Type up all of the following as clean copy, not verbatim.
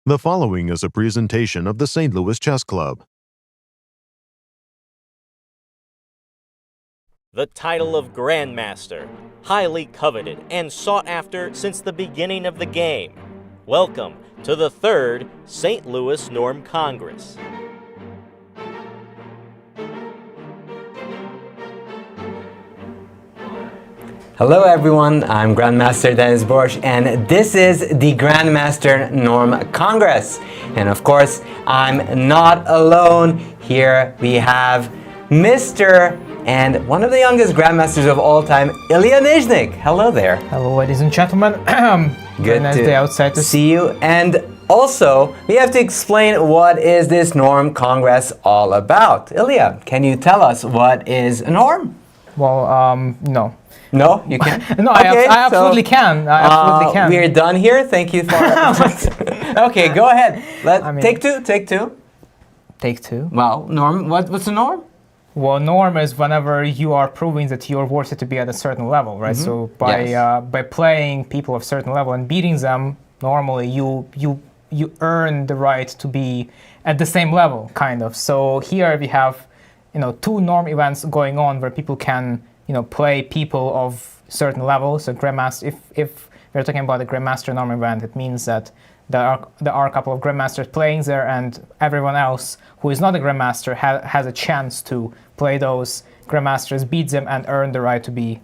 The following is a presentation of the St. Louis Chess Club. The title of Grandmaster, highly coveted and sought after since the beginning of the game. Welcome to the third St. Louis Norm Congress. Hello everyone, I'm Grandmaster Boros, and this is the Grandmaster Norm Congress. And of course, I'm not alone. Here we have Mr. and one of the youngest Grandmasters of all time, Illya Nyzhnyk. Hello there. Hello ladies and gentlemen. Good nice to day outside to see you. And also, we have to explain what is this Norm Congress all about. Illya, can you tell us what is a norm? Well, no. No, you can't? No, okay, I absolutely can. I absolutely can. We're done here. Thank you for... Okay, go ahead. Take two. Take two? Well, norm, what's a norm? Well, norm is whenever you are proving that you're worthy to be at a certain level, right? So by playing people of a certain level and beating them, normally you earn the right to be at the same level, kind of. So here we have, two norm events going on where people can, play people of certain levels. So Grandmaster, if we're talking about the Grandmaster norm event, it means that there are a couple of Grandmasters playing there, and everyone else who is not a Grandmaster has a chance to play those Grandmasters, beat them, and earn the right to be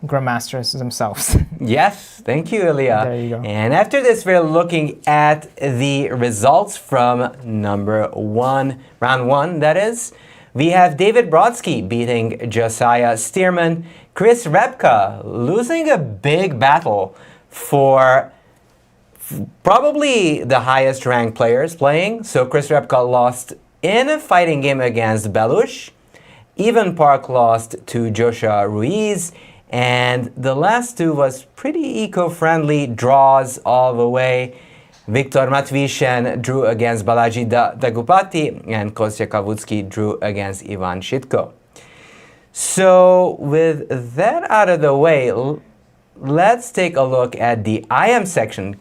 Grandmasters themselves. Yes, thank you, Illya. There you go. And after this, we're looking at the results from round one, that is. We have David Brodsky beating Josiah Stearman, Chris Repka losing a big battle for probably the highest ranked players playing. So Chris Repka lost in a fighting game against Belous. Ivan Park lost to Joshua Ruiz. And the last two was pretty eco-friendly draws all the way. Viktor Matviishen drew against Bali Daggupati, and Kostya Kavutskiy drew against Ivan Schitco. So with that out of the way, let's take a look at the IM section.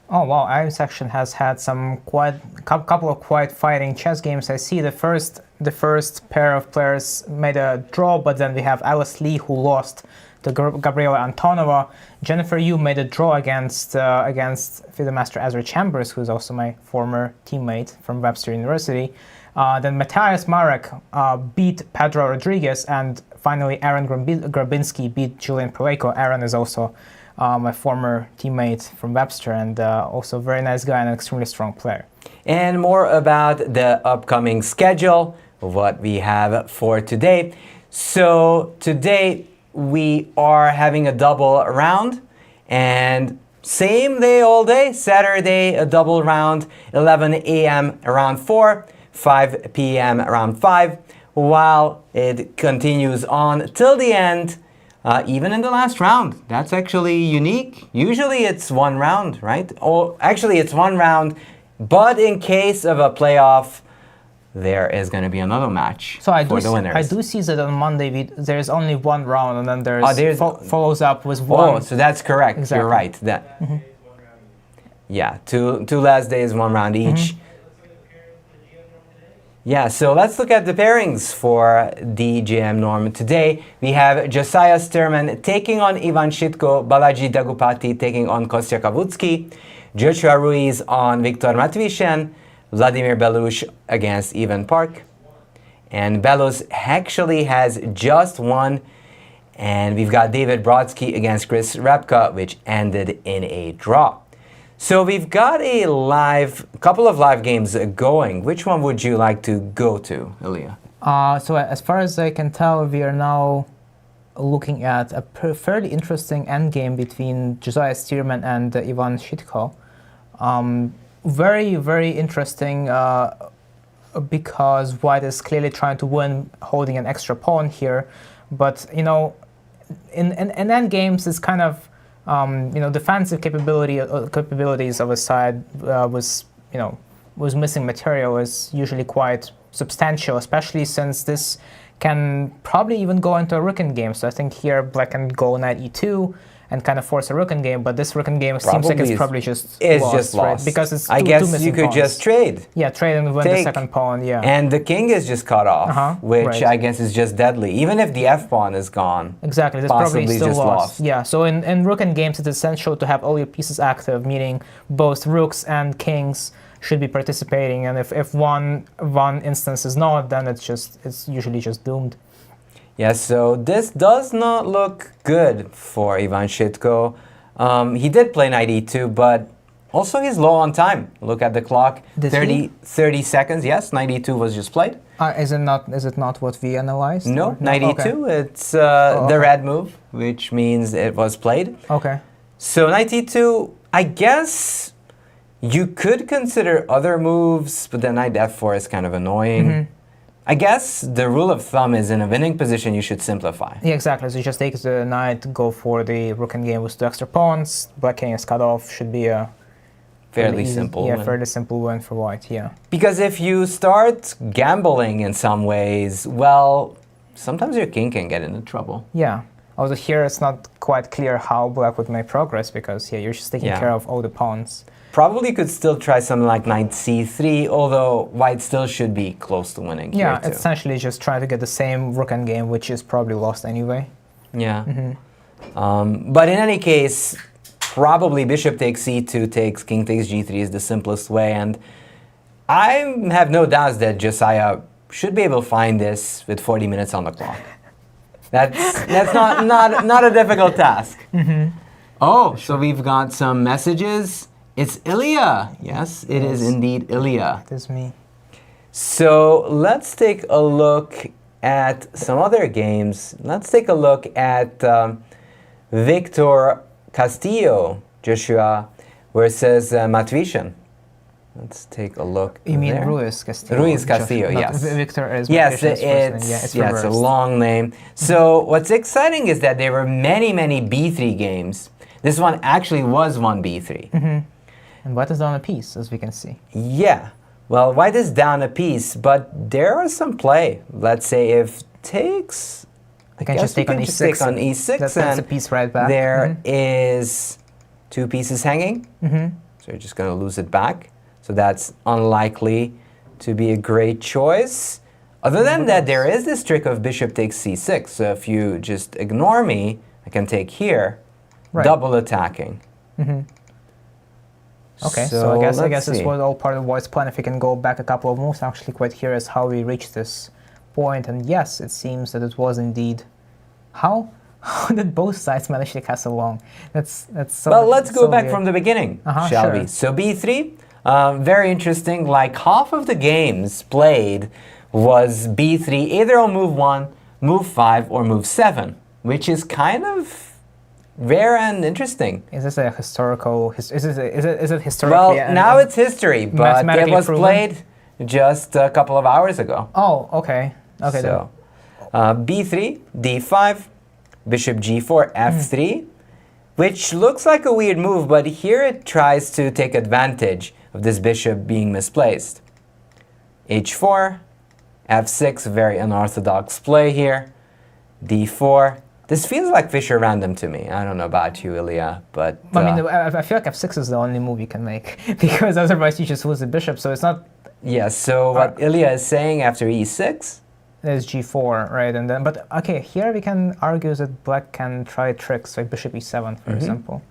Oh wow, IM section has had some couple of quite fighting chess games. I see the first pair of players made a draw, but then we have Alice Lee who lost to Gabriela Antova. Jennifer Yu made a draw against FIDE Master Ezra Chambers, who's also my former teammate from Webster University. Then Matyas Marek beat Pedro Rodriguez, and finally Aaron Grabinsky beat Julian Proleiko. Aaron is also my former teammate from Webster, and also a very nice guy and an extremely strong player. And more about the upcoming schedule, what we have for today. So today we are having a double round, and same day all day, Saturday a double round, 11 a.m. around 4, 5 p.m. around 5, while it continues on till the end, even in the last round. That's actually unique. Usually it's one round, right? Or actually it's one round, but in case of a playoff, there is going to be another match for the winners. I do see that on Monday there's only one round, and then there's follows up with one. Oh, so that's correct. Exactly. You're right. Yeah, two last days, one round each. Yeah, so let's look at the pairings for the GM Norm today. We have Josiah Stearman taking on Ivan Schitco, Bali Daggupati taking on Kostya Kavutskiy, Joshua Ruiz on Viktor Matviishen, Vladimir Belous against Ivan Park. And Belous actually has just won. And we've got David Brodsky against Chris Repka, which ended in a draw. So we've got a couple of live games going. Which one would you like to go to, Illya? So as far as I can tell, we are now looking at a fairly interesting endgame between Josiah Stearman and Ivan Schitco. Very, very interesting because White is clearly trying to win, holding an extra pawn here. But, in endgames, it's kind of, defensive capabilities of a side was missing material, is usually quite substantial, especially since this can probably even go into a rook game. So I think here Black can go knight e2, and kind of force a rook endgame, but this rook endgame seems like it's probably just lost. Right? Because it's I two guess missing you could pawns. just trade. Yeah, trade and win the second pawn, yeah. And the king is just cut off, which right. I guess is just deadly. Even if the f-pawn is gone, exactly, that's possibly probably still just lost. Yeah, so in rook endgames, it's essential to have all your pieces active, meaning both rooks and kings should be participating, and if one instance is not, then it's usually just doomed. Yeah, so this does not look good for Ivan Schitco. He did play knight e2, but also he's low on time. Look at the clock, 30 seconds. Yes, knight e2 was just played. Is it not what we analyzed? No, knight e2, it's the red move, which means it was played. Okay. So knight e2, I guess you could consider other moves, but then knight f4 is kind of annoying. I guess the rule of thumb is in a winning position, you should simplify. Yeah, exactly. So you just take the knight, go for the rook endgame with 2 extra pawns. Black king is cut off. Should be a fairly simple win. fairly simple win for white, yeah. Because if you start gambling in some ways, well, sometimes your king can get into trouble. Yeah. Also here it's not quite clear how black would make progress because, you're just taking care of all the pawns. Probably could still try something like knight c3, although white still should be close to winning here too. Essentially just trying to get the same rook endgame, which is probably lost anyway. Yeah. But in any case, probably bishop takes c2 takes, king takes g3 is the simplest way, and I have no doubts that Josiah should be able to find this with 40 minutes on the clock. That's not a difficult task. Oh, so we've got some messages. It's Ilya. Yes, it is indeed Ilya. It is me. So let's take a look at some other games. Let's take a look at Viktor Castillo, Joshua, versus Matviishen. Let's take a look. You mean there. Ruiz Castillo? Ruiz Castillo, yes. Victor is yes, it's a long name. So what's exciting is that there were many b3 games. This one actually was one b3. And white is down a piece, as we can see. Yeah. Well, white is down a piece, but there is some play. Let's say if takes... I can just take on e6. On e6 that's a piece right back. There is 2 pieces hanging. So you're just going to lose it back. So that's unlikely to be a great choice. Other than that, there is this trick of bishop takes c6. So if you just ignore me, I can take here, double attacking. Okay, so I guess this was all part of white's plan. If we can go back a couple of moves, I'm actually quite curious how we reached this point. And yes, it seems that it was indeed. How did both sides manage to castle long? That's so. Well, let's go back weird. from the beginning, shall we? So b3, very interesting. Like half of the games played was b3, either on move 1, move 5, or move 7, which is kind of rare and interesting. Is this a historical? Is it historically? Well, now it's history, but it was played just a couple of hours ago. Oh, okay. Okay. So, b3, d5, bishop g4, f3, which looks like a weird move, but here it tries to take advantage of this bishop being misplaced. h4, f6, very unorthodox play here. d4. This feels like Fischer random to me. I don't know about you, Ilya, but... I mean, I feel like f6 is the only move you can make, because otherwise you just lose the bishop, so it's not... Yeah, so what Ilya is saying after e6? There's g4, right? And then, but okay, here we can argue that black can try tricks, like bishop e7, for example.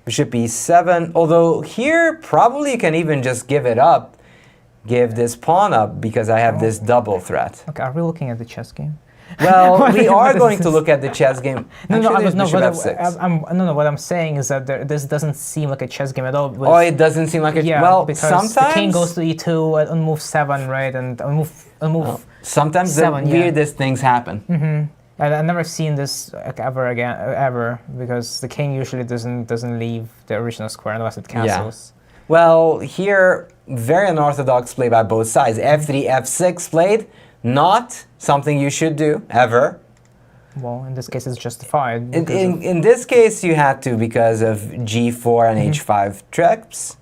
Bishop e7, although here probably you can even just give it up, give this pawn up, because I have this double threat. Okay, are we looking at the chess game? Well, we are going to look at the chess game. What I'm saying is that this doesn't seem like a chess game at all. Oh, it doesn't seem like a... Yeah, well, because sometimes... the king goes to e2 on move 7, right? And on move sometimes 7, the weirdest things happen. And I've never seen this ever, because the king usually doesn't leave the original square unless it cancels. Yeah. Well, here, very unorthodox play by both sides. f3, f6 played. Not something you should do, ever. Well, in this case, it's justified. In this case, you had to because of g4 and h5 traps.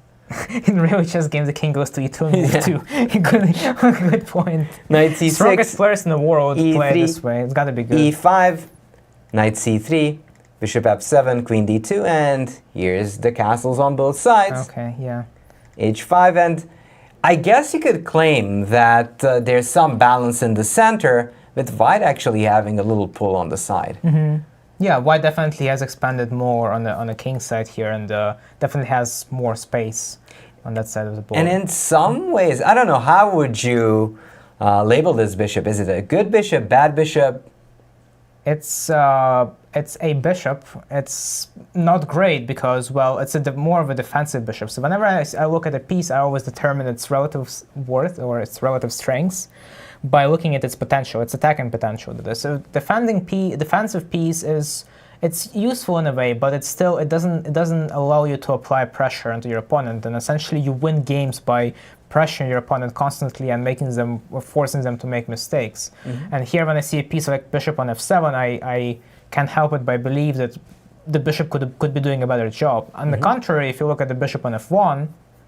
In real chess games, the king goes to e2 and move 2. Good point. Knight c6. Strongest players in the world play this way. It's got to be good. e5, knight c3, bishop f7, queen d2, and here's the castles on both sides. Okay, yeah. h5, and I guess you could claim that there's some balance in the center, with white actually having a little pull on the side. Yeah, white definitely has expanded more on the king side here, and definitely has more space on that side of the board. And in some ways, I don't know, how would you label this bishop? Is it a good bishop, bad bishop? It's a bishop. It's not great because, well, it's more of a defensive bishop. So whenever I look at a piece, I always determine its relative worth or its relative strengths by looking at its potential, its attacking potential. So defensive piece it's useful in a way, but it doesn't allow you to apply pressure onto your opponent. And essentially, you win games by pressuring your opponent constantly and forcing them to make mistakes. And here, when I see a piece like bishop on f7, I can't help it but believe that the bishop could be doing a better job. On the contrary, if you look at the bishop on f1,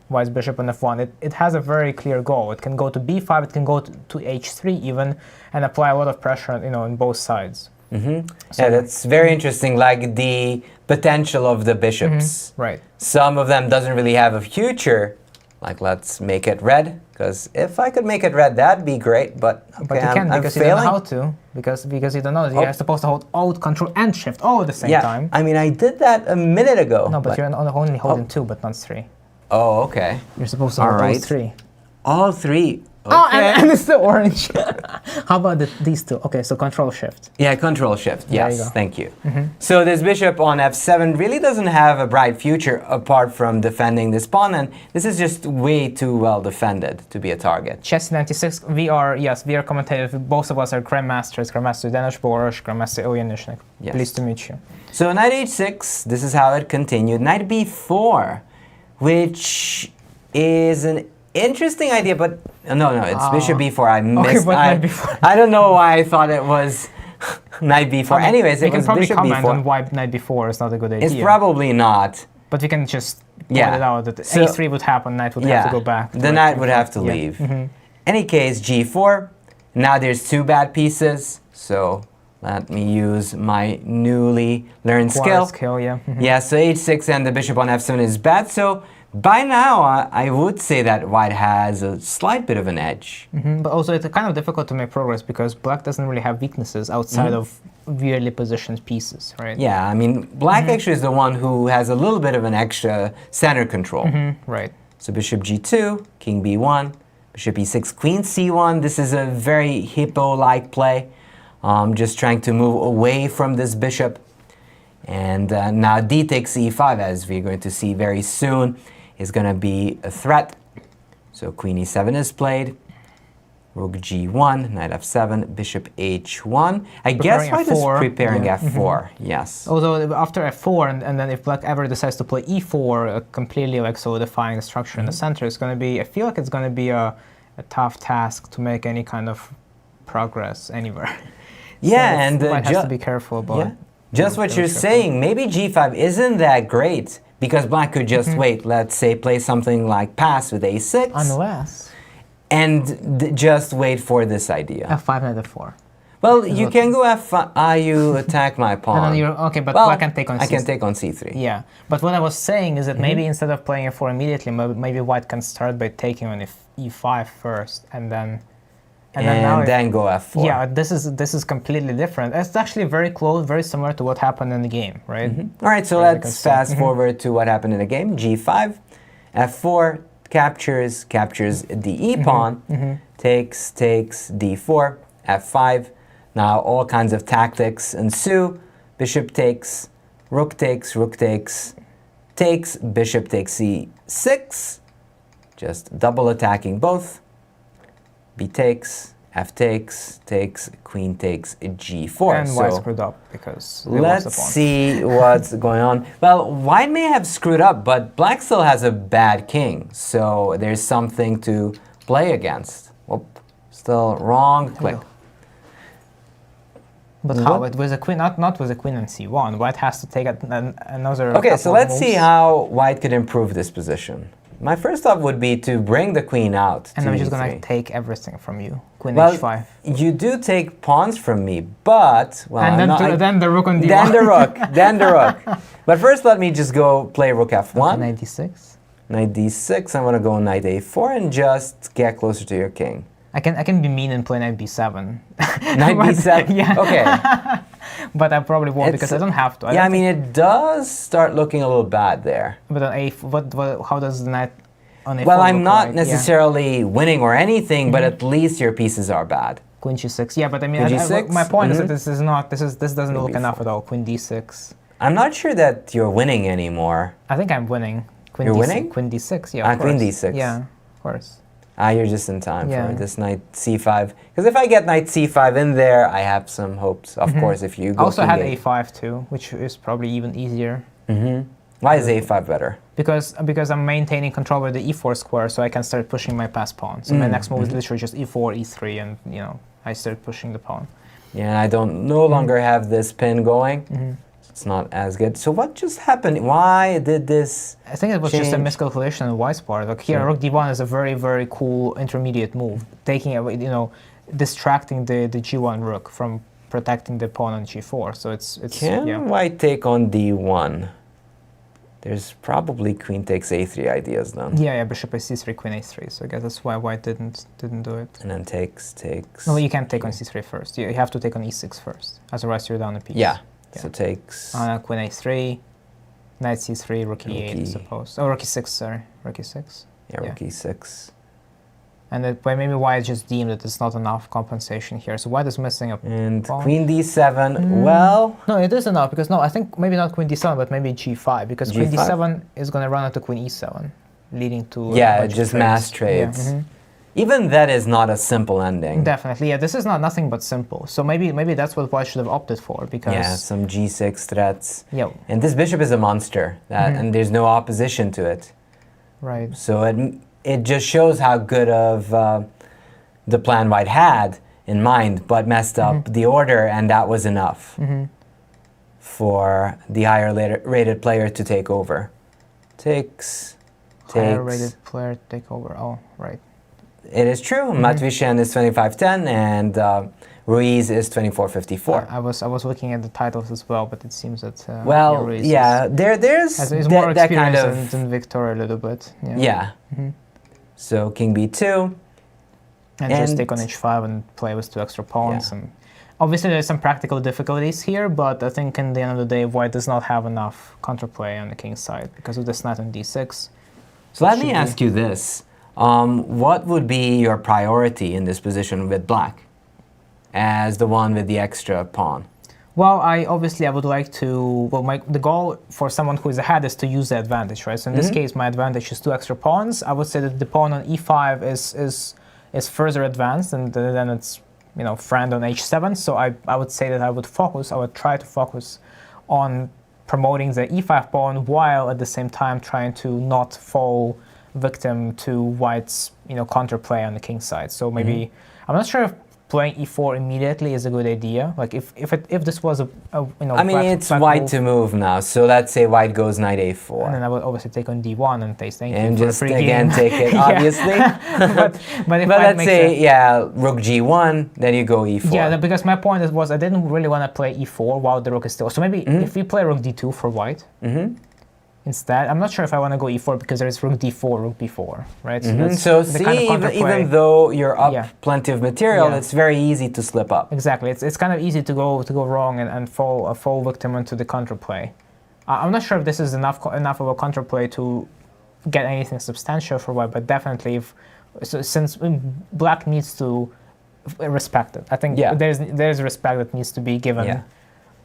white's bishop on f1, it has a very clear goal. It can go to b5, it can go to h3 even, and apply a lot of pressure, on both sides. So yeah, that's very interesting, like the potential of the bishops. Right. Some of them doesn't really have a future, like let's make it red, because if I could make it red, that'd be great, but okay, but you can't I'm because failing. you don't know how to, because you don't know. You're supposed to hold Alt, Control, and Shift all at the same time. I mean, I did that a minute ago. No, but you're only holding 2, but not 3. Oh, okay. You're supposed to hold all 3. All 3. Okay. Oh, and it's the orange. How about these two? Okay, so Control Shift. Yeah, Control Shift. There Yes, you go. thank you. So this bishop on f7 really doesn't have a bright future apart from defending this pawn, and this is just way too well defended to be a target. Chess 96, we are commentators. Both of us are Grandmasters. Grandmaster Denys Boros, Grandmaster Illya Nyzhnyk. Yes. Pleased to meet you. So knight h6, this is how it continued. Knight b4, which is an interesting idea, but no, it's bishop b4. I missed. Knight b4. I don't know why I thought it was knight b4. Anyways, it was bishop comment b4. on why knight b4 is not a good idea. It's probably not. But we can just point Yeah. it out that So- a3 would happen, knight would have to go back. The knight would have to leave. Any case, g4. Now there's 2 bad pieces, so let me use my newly learned skill. Yeah. Yeah, so h6 and the bishop on f7 is bad. So by now, I would say that white has a slight bit of an edge. But also it's kind of difficult to make progress because black doesn't really have weaknesses outside of weirdly positioned pieces, right? Yeah, I mean, black actually is the one who has a little bit of an extra center control. Right. So bishop g2, king b1, bishop e6, queen c1. This is a very hippo-like play. Just trying to move away from this bishop. And now d takes e5, as we're going to see very soon, is going to be a threat. So queen e7 is played. Rook g1, knight f7, bishop h1. I guess white is f4. preparing Yeah. f4, yes. Although after f4, and then if black ever decides to play e4, completely like solidifying the structure in the center, it's going to be, I feel like it's going to be a tough task to make any kind of progress anywhere. Yeah, So and white has to be careful about yeah. Just what you're saying, maybe g5 isn't that great, because black could just wait, let's say play something like pass with a6, Unless and just wait for this idea. f5 knight f4. Well, you can go f5, you attack my pawn. Okay, but Well, black can take on I c6. can take on c3. Yeah, but what I was saying is that maybe instead of playing f4 immediately, maybe white can start by taking on e5 first, and then then go f4. Yeah, this is completely different. It's actually very close, very similar to what happened in the game, right? All right, so let's fast forward to what happened in the game. g5, f4, captures the e pawn, takes d4, f5. Now all kinds of tactics ensue. Bishop takes, rook takes, bishop takes c6. Just double attacking both. B takes, f takes, queen takes g4. And white screwed up because they lost Let's the pawn. see what's going on. Well, white may have screwed up, but black still has a bad king, so there's something to play against. Whoop, still wrong click. But how? It was a queen, not with a queen on c1. White has to take another. Okay, couple so of let's see moves. how white could improve this position. My first thought would be to bring the queen out. And to I'm just e3. going to take everything from you. Queen Well, h5. you do take pawns from me, but well, And I'm then the rook on d1. then the rook, then the rook. But first, let me just go play rook f1. Knight d6. Knight d6. I want to go knight a4 and just get closer to your king. I can be mean and play knight b7. Knight b7. Yeah. Okay. But I probably won't because I don't have to. I mean, it does start looking a little bad there. But on how does the knight on a4 Well, I'm look not like? necessarily winning or anything, but at least your pieces are bad. Queen g6. Yeah, but I mean, Queen g6? my point is that this doesn't look enough at all. Queen d6. I'm not sure that you're winning anymore. I think I'm winning. Queen You're d6, winning? Queen d6. Yeah. Of Queen course. d6. Yeah, of course. You're just in time Yeah. for this knight c5. Because if I get knight c5 in there, I have some hopes. Of course, if you I go also king had a- a5 too, which is probably even easier. Why is a5 better? Because I'm maintaining control over the e4 square, so I can start pushing my passed pawn. So my next move is literally just e4, e3, and I start pushing the pawn. Yeah, I don't no longer have this pin going. It's not as good. So what just happened? Why did this I think it was just a change? miscalculation on White's part. Like here, rook d1 is a very, very cool intermediate move, taking away, distracting the g1 rook from protecting the pawn on g4. So it's Can yeah. white take on d1? There's probably queen takes a3 ideas then. Yeah, bishop c3, queen a3. So I guess that's why White didn't do it. And then takes. No, you can't take on c3 first. You have to take on e6 first. Otherwise, you're down a piece. Yeah. Yeah. So takes. Queen a3, knight c3, rook e8, I Rook E. suppose. Oh, rook e6, sorry. Rook e6. Yeah, rook e6. And but maybe White just deemed that it's not enough compensation here. So White is missing a And pawn. queen d7. Well, No, it is enough because I think maybe not queen d7, but maybe g5 because queen G5? d7 is going to run into queen e7, leading to yeah, a bunch of just mass trades. Yeah, Even that is not a simple ending. definitely. Yeah, this is not nothing but simple. So maybe that's what White should have opted for because Yeah, some g6 threats. yeah, And this bishop is a monster, and there's no opposition to it. right. So it just shows how good of the plan White had in mind, but messed up the order, and that was enough for the higher rated player to take over. Takes. Higher rated player take over. Oh, right. It is true. Matviishen is 25-10, and Ruiz is 24-54. I was looking at the titles as well, but it seems that Well, Ruiz yeah, there's is more that kind experienced of than Viktor a little bit. yeah. So king b2. And just And- take on h5 and play with two extra pawns. Yeah. And obviously, there's some practical difficulties here, but I think in the end of the day, White does not have enough counterplay on the king's side because of this knight on d6. So let Should me be- ask you this. What would be your priority in this position with black as the one with the extra pawn? Well, I would like to. Well, the goal for someone who is ahead is to use the advantage, right? So in this case, my advantage is two extra pawns. I would say that the pawn on e5 is further advanced, and then it's friend on h7. So I would say that I would try to focus on promoting the e5 pawn while at the same time trying to not fall victim to White's counterplay on the king's side. So maybe I'm not sure if playing e4 immediately is a good idea. Like if this was a I mean, it's white move, to move now. So let's say white goes knight a4. and then I would obviously take on d1 and say thank And you for just the free again game. take it, Yeah. obviously. but if But White let's makes say, rook g1, then you go e4. Yeah, because my point was I didn't really want to play e4 while the rook is still. So maybe if we play rook d2 for White instead, I'm not sure if I want to go e4 because there's rook d4, rook b4, right? that's So the see, kind of counterplay. even though you're up Yeah. plenty of material, Yeah. it's very easy to slip up. Exactly, it's kind of easy to go wrong and fall victim into the counterplay. I'm not sure if this is enough of a counterplay to get anything substantial for White, but definitely since Black needs to respect it. I think there's respect that needs to be given. Yeah.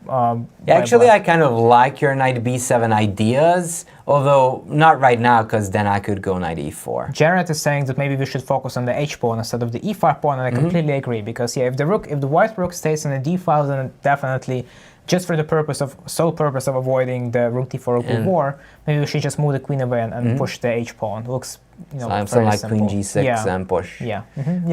by Actually, Black. I kind of like your knight b7 ideas, although not right now, because then I could go knight e4. Jared is saying that maybe we should focus on the h pawn instead of the e5 pawn, and I completely agree because if the white rook stays in the d file, then it definitely, just for the sole purpose of avoiding the rook d4, rook b4, maybe we should just move the queen away and push the h pawn. Looks, Something like simple. queen g6 and push. Yeah.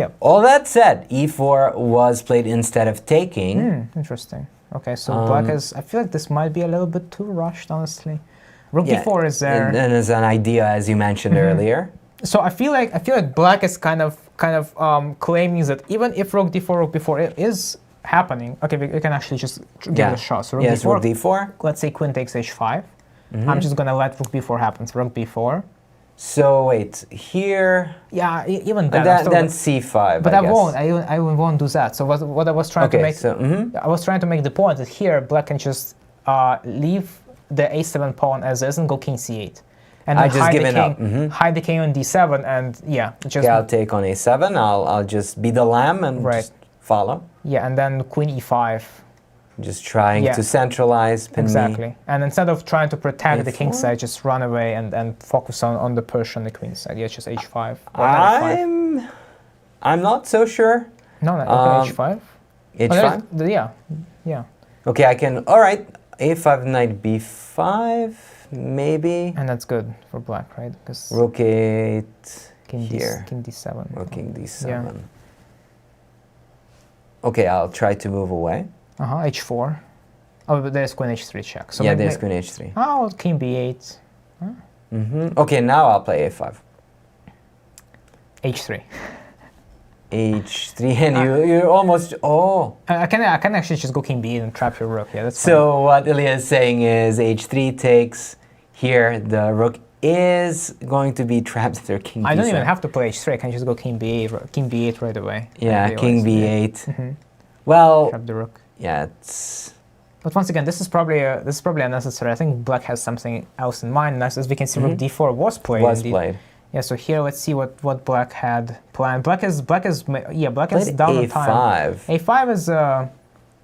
Yeah. All that said, e4 was played instead of taking. Interesting. Okay, so Black is. I feel like this might be a little bit too rushed, honestly. Rook d4 is there. And as an idea, as you mentioned earlier. So I feel like Black is kind of claiming that even if Rook d4 is happening, okay, we can actually just give it a shot. So Rook d4. Let's say Queen takes h5. I'm just gonna let Rook b4 happen. So Rook b4. So wait, here. Yeah, even that. Then c5. But I won't. I won't do that. So what I was trying to make. I was trying to make the point that here Black can just leave the a7 pawn as is and go king c8. And I just given up. Hide the king on d7 and just. Okay, I'll take on a7. I'll just be the lamb and just follow. Yeah, and then Queen e5. Just trying to centralize, pin exactly. me. And instead of trying to protect the king side, just run away and focus on the push on the queen side. Yeah, just h5. I'm not so sure. No, okay, h5. h5? Yeah. Okay, I can. All right, a5 knight b5, maybe. And that's good for Black, right? Because Rook 8 king here. King d7. Rook king d7. Yeah. Okay, I'll try to move away. h4. Oh, but there's queen h3 check. So there's queen h3. Oh, king b8. Okay, now I'll play a5. h3. h3, and you're almost. I can actually just go king b8 and trap your rook. Yeah, that's fine. So what Ilya is saying is h3 takes. Here, the rook is going to be trapped at their king b7. I don't even have to play h3. I can just go king b8 right away. Yeah, king b8. Well, trap the rook. Yeah, it's. But once again, this is probably unnecessary. I think Black has something else in mind. As we can see, Rook d4 was played. Yeah. So here, let's see what Black had planned. Black is down on time. a5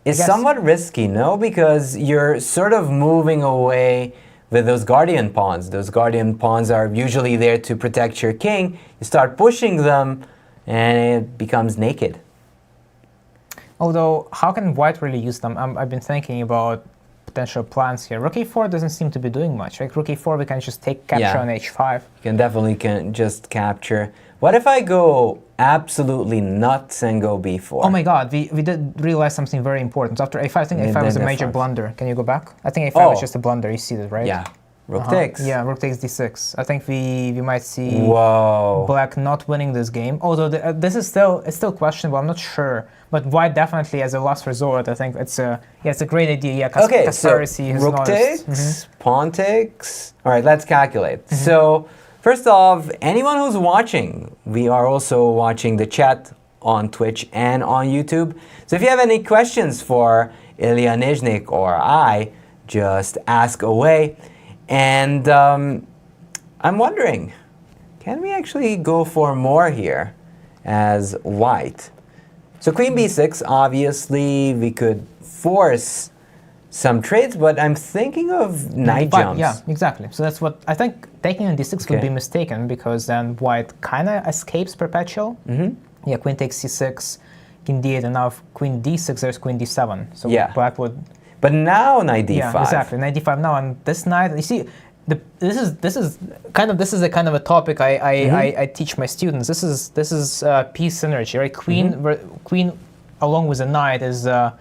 is somewhat risky, no? Because you're sort of moving away with those guardian pawns. Those guardian pawns are usually there to protect your king. You start pushing them, and it becomes naked. Although, how can White really use them? I've been thinking about potential plans here. Rook a4 doesn't seem to be doing much. Like Rook a4, we can just capture on h5. You can definitely just capture. What if I go absolutely nuts and go b4? Oh my god, we did realize something very important. After a5, I think a5 is a major blunder. Can you go back? I think a5 is just a blunder. You see that, right? Yeah. Rook takes. Yeah, Rook takes d6. I think we might see Black not winning this game. Although this is still questionable. I'm not sure. But White definitely, as a last resort, I think it's a great idea. Yeah, okay, so Rook takes, Pawn takes. All right, let's calculate. So first off, anyone who's watching, we are also watching the chat on Twitch and on YouTube. So if you have any questions for Illya Nyzhnyk or I, just ask away. And I'm wondering, can we actually go for more here as White? So Queen b6, obviously we could force some trades, but I'm thinking of knight jumps. Yeah, exactly. So that's what I think. Taking on d6 would be mistaken because then White kind of escapes perpetual. Yeah, Queen takes c6, King d8, and now if Queen d6, there's Queen d7. So Black would. But now knight d5. Yeah, exactly. Knight d5 now, and this knight. You see, this is a kind of a topic I teach my students. This is piece synergy, right? Queen along with the knight is a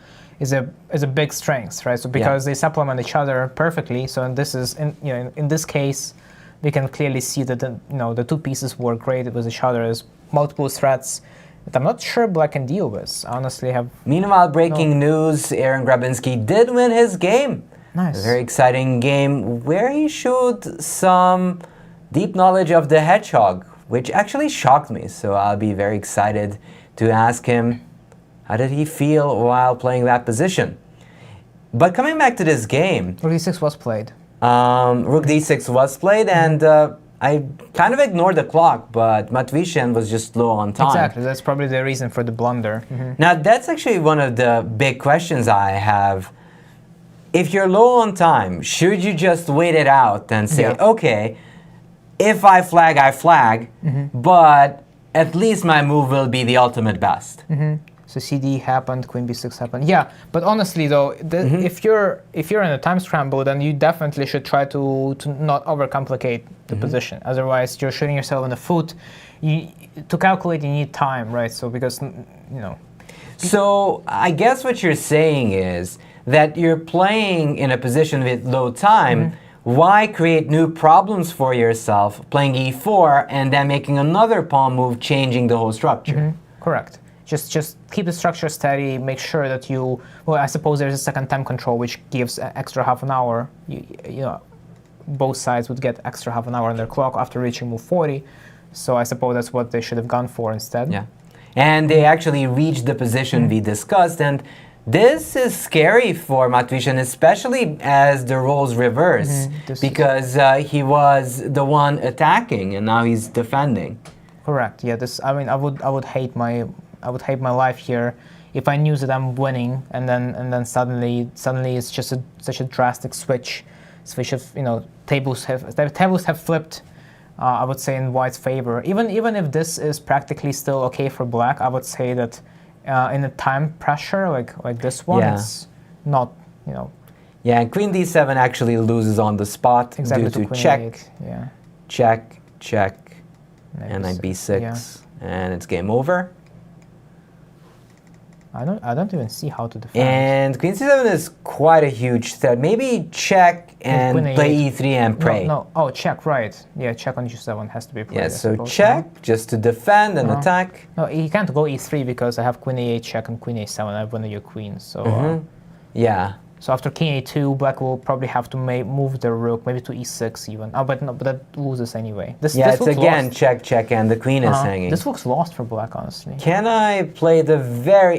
big strength, right? So because they supplement each other perfectly. So this is in this case, we can clearly see that the two pieces work great with each other as multiple threats that I'm not sure Black can deal with. I honestly have. Meanwhile, breaking news: Aaron Grabinsky did win his game. Nice. A very exciting game where he showed some deep knowledge of the hedgehog, which actually shocked me. So I'll be very excited to ask him how did he feel while playing that position. But coming back to this game, Rook d6 was played. Rook d6 was played, and I kind of ignored the clock, but Matviishen was just low on time. Exactly, that's probably the reason for the blunder. Now, that's actually one of the big questions I have. If you're low on time, should you just wait it out and say, okay, if I flag, I flag, but at least my move will be the ultimate best. So CD happened, Queen b6 happened. Yeah, but honestly though, if you're in a time scramble, then you definitely should try to not overcomplicate the position. Otherwise, you're shooting yourself in the foot. To calculate, you need time, right? So because So I guess what you're saying is that you're playing in a position with low time why create new problems for yourself playing e4 and then making another pawn move, changing the whole structure? Correct. Just keep the structure steady, make sure that you, well, I suppose there's a second time control which gives extra half an hour. You know, both sides would get extra half an hour on their clock after reaching move 40. So I suppose that's what they should have gone for instead. Yeah. And they actually reached the position we discussed, and this is scary for Matviishen, especially as the roles reverse, because he was the one attacking and now he's defending. Correct. Yeah. This. I mean, I would hate my life here if I knew that I'm winning, and then suddenly it's just such a drastic switch of tables have flipped. I would say in white's favor. Even if this is practically still okay for black, I would say that in a time pressure like this one, it's not Yeah, and queen d7 actually loses on the spot exactly due to queen check, A8. Yeah. check, and knight b6, and it's game over. I don't even see how to defend. And queen c7 is quite a huge threat. Maybe check and play e3 and pray. No. Oh, check, right. Yeah, check on g7 has to be played. Yeah, so check, just to defend and attack. No, he can't go e3 because I have queen a8 check and queen a7. I have one of your queens. So yeah. So after king a2, black will probably have to move the rook, maybe to e6 even. Oh, but that loses anyway. This it's again check, and the queen is hanging. This looks lost for black, honestly. Can I play the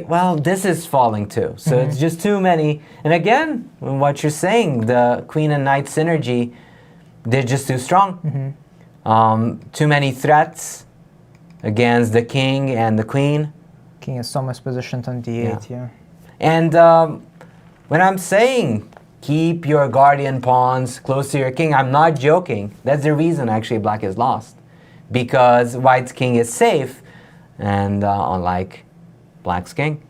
well, this is falling too, so it's just too many. And again, what you're saying, the queen and knight synergy, they're just too strong. Too many threats against the king and the queen. King is so much positioned on d8, yeah. And when I'm saying keep your guardian pawns close to your king, I'm not joking. That's the reason actually black is lost. Because white's king is safe, and unlike black's king,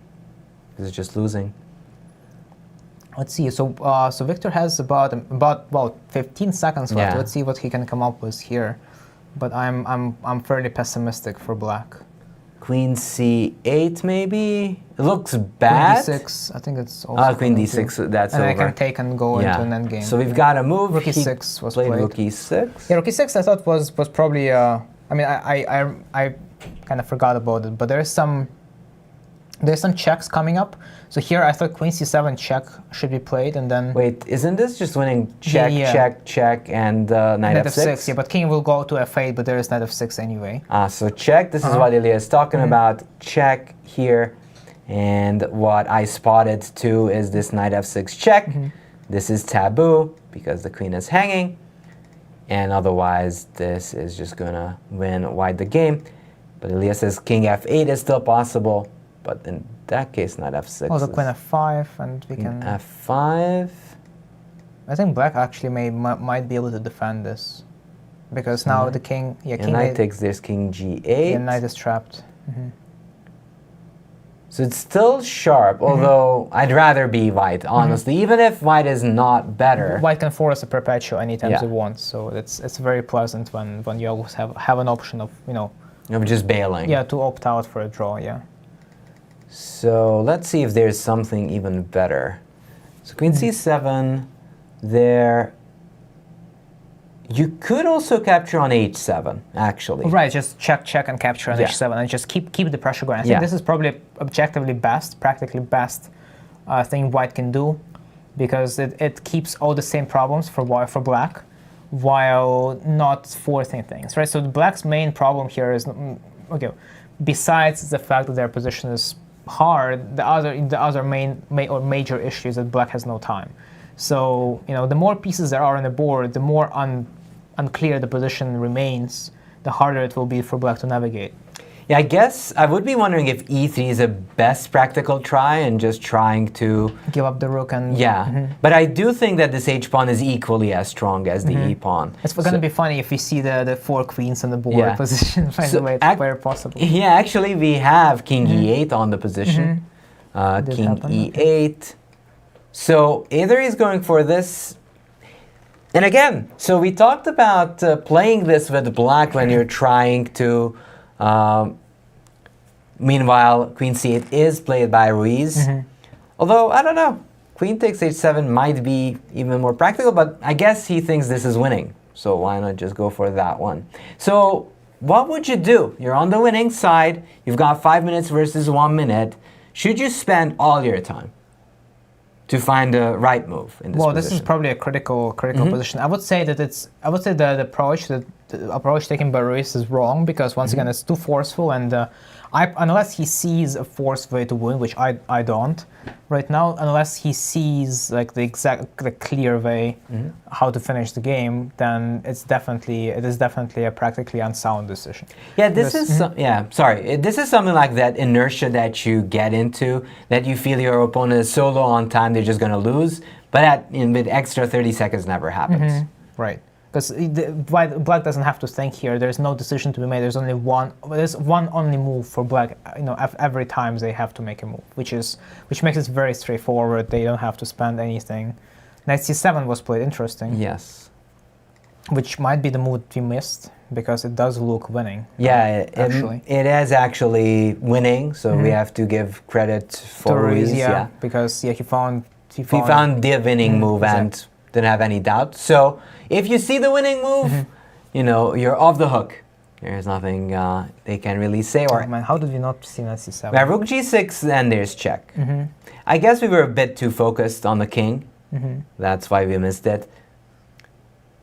is just losing. Let's see. So Viktor has about 15 seconds left. Yeah. Let's see what he can come up with here. But I'm fairly pessimistic for black. Queen c8 maybe? It looks bad. Queen d6, I think it's also queen d6, that's and over. I can take and go into an endgame. So we've got a move. Rook e6 was played. played. Rook e6. Yeah, rook e6 I thought was probably, I mean, I kind of forgot about it, but there's some checks coming up. So here I thought queen c7 check should be played, and then... Wait, isn't this just winning check, and knight f6? Yeah, but king will go to f8, but there is knight f6 anyway. So check, this is what Ilya is talking about. Check here, and what I spotted too is this knight f6 check. This is taboo, because the queen is hanging, and otherwise this is just gonna win white the game. But Ilya says king f8 is still possible, but in that case, knight f6. Oh, the queen f5, and we can... f5. I think black actually might be able to defend this, because now the king... Yeah, king knight takes this, king g8. Yeah, knight is trapped. So it's still sharp, although I'd rather be white, honestly, even if white is not better. White can force a perpetual anytime it wants, so it's very pleasant when you always have an option of, Of just bailing. Yeah, to opt out for a draw, yeah. So let's see if there's something even better. So queen c7, there. You could also capture on h7, actually. Right, just check and capture on h7, and just keep the pressure going. I think this is probably objectively best, practically best thing white can do, because it keeps all the same problems for black, while not forcing things, right? So the black's main problem here is, besides the fact that their position is hard, the other major issue is that black has no time. So the more pieces there are on the board, the more unclear the position remains, the harder it will be for black to navigate. Yeah, I guess I would be wondering if e3 is a best practical try and just trying to give up the rook and... Yeah, but I do think that this h-pawn is equally as strong as the e-pawn. It's going to be funny if we see the four queens on the board position, find a way to where possible. Yeah, actually we have king e8 on the position, king e8. So either he's going for this, and again, so we talked about playing this with black when you're trying to... meanwhile, queen c8 is played by Ruiz. Although, I don't know. queen takes h7 might be even more practical, but I guess he thinks this is winning. So why not just go for that one? So what would you do? You're on the winning side. You've got 5 minutes versus 1 minute. Should you spend all your time to find the right move in this position? This is probably a critical position. I would say that the approach taken by Ruiz is wrong, because once again it's too forceful, and unless he sees a forced way to win, which I don't right now, unless he sees like the clear way how to finish the game, then it is definitely a practically unsound decision. Yeah, this is something like that inertia that you get into, that you feel your opponent is so low on time they're just going to lose, but with extra 30 seconds never happens. Right. Because Black doesn't have to think here. There's no decision to be made. There's only one. There's one only move for Black. Every time they have to make a move, which makes it very straightforward. They don't have to spend anything. Knight c7 was played. Interesting. Yes. Which might be the move we missed, because it does look winning. Yeah, it is actually winning. So we have to give credit for Ruiz. Yeah, because he found the winning move and didn't have any doubt. So if you see the winning move, you're off the hook. There's nothing they can really say. Oh man, how did we not see Knight c7? We have Rook g6 and there's check. I guess we were a bit too focused on the king. That's why we missed it.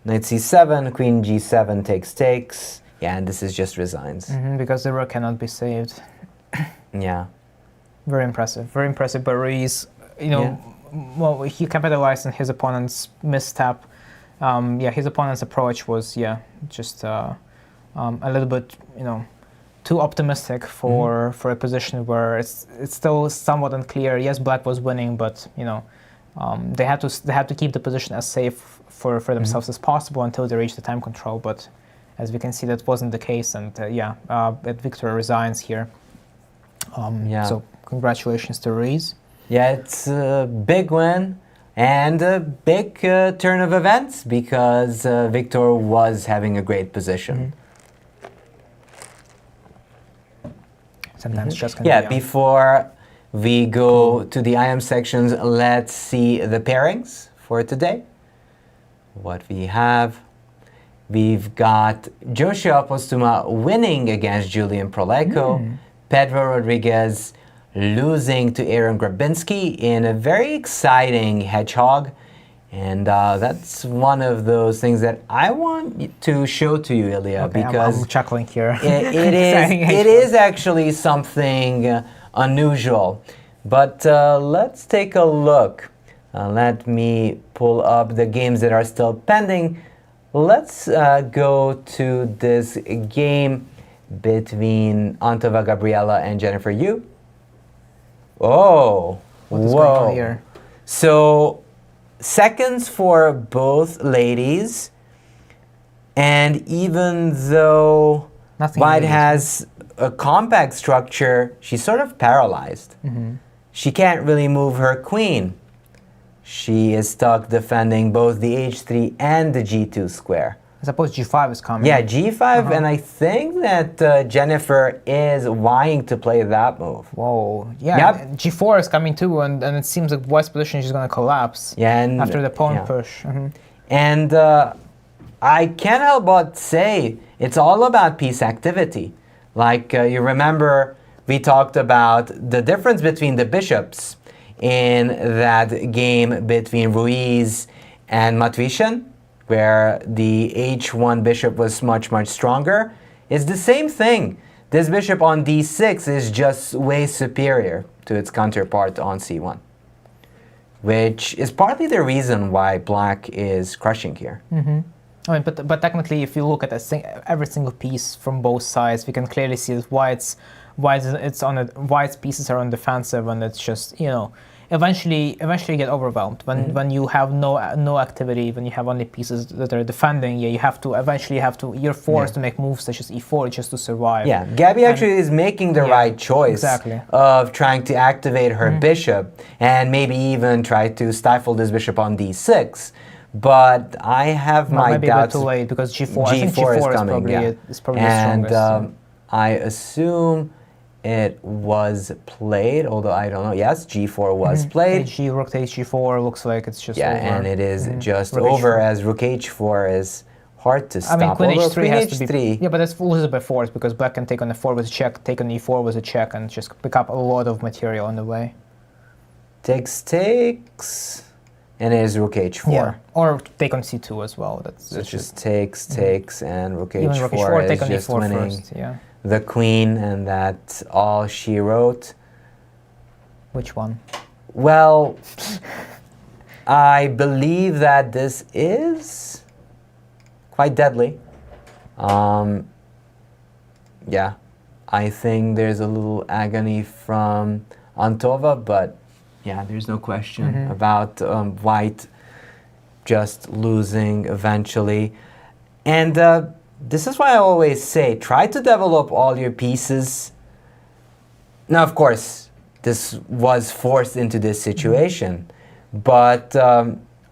Knight c7, Queen g7 takes. Yeah, and this is just resigns. Because the rook cannot be saved. Yeah. Very impressive by Ruiz. Well, he capitalized on his opponent's misstep. His opponent's approach was just a little bit too optimistic for a position where it's still somewhat unclear. Yes, Black was winning, but they had to keep the position as safe for themselves as possible until they reached the time control. But as we can see, that wasn't the case, and Viktor resigns here. So congratulations to Ruiz. Yeah, it's a big win and a big turn of events, because Viktor was having a great position. Sometimes just can be before we go to the IM sections, let's see the pairings for today. What we have, we've got Josiah Posthuma winning against Julian Proleiko, Pedro Rodriguez losing to Aaron Grabinsky in a very exciting hedgehog. And that's one of those things that I want to show to you, Ilya, because I'm chuckling here. It is actually something unusual. But let's take a look. Let me pull up the games that are still pending. Let's go to this game between Antova, Gabriela, and Jennifer Yu. Oh, what is going on here? So, seconds for both ladies, and even though White has a compact structure, she's sort of paralyzed. She can't really move her queen. She is stuck defending both the h3 and the g2 square. I suppose g5 is coming. Yeah, g5, and I think that Jennifer is vying to play that move. Whoa, yeah, g4 is coming too, and it seems like White's position is just going to collapse after the pawn push. And I can't help but say it's all about piece activity. Like, you remember we talked about the difference between the bishops in that game between Ruiz and Matviishen, where the h1 bishop was much, much stronger. It's the same thing. This bishop on d6 is just way superior to its counterpart on c1, which is partly the reason why Black is crushing here. I mean, but technically, if you look at every single piece from both sides, we can clearly see that White's pieces are on defensive, and it's just eventually you get overwhelmed when you have no activity, when you have only pieces that are defending. You're forced to make moves such as e4 just to survive. Yeah, Gabi actually is making the right choice of trying to activate her bishop and maybe even try to stifle this bishop on d6. But I have my doubts. Maybe a bit too late, because g4 is coming, is probably the strongest. I assume it was played, although I don't know. Yes, g4 was played. HG, rook takes g4, looks like it's just Yeah, over. and it is just Rook over h4. as rook h4 is hard to stop. I mean, queen Although h3 has to be... h3, Yeah, but that's loses by force because black can take on the 4 with a check, take on e4 with a check, and just pick up a lot of material on the way. takes, and it is rook h4. Yeah, or take on c2 as well. So it just takes, and rook even h4, rook h4, take is on just e4 winning first. Yeah. the queen, and that's all she wrote. Which one? Well, I believe that this is quite deadly. Yeah, I think there's a little agony from Antova, but yeah, there's no question about white just losing eventually. And this is why I always say, try to develop all your pieces. Now, of course, this was forced into this situation, but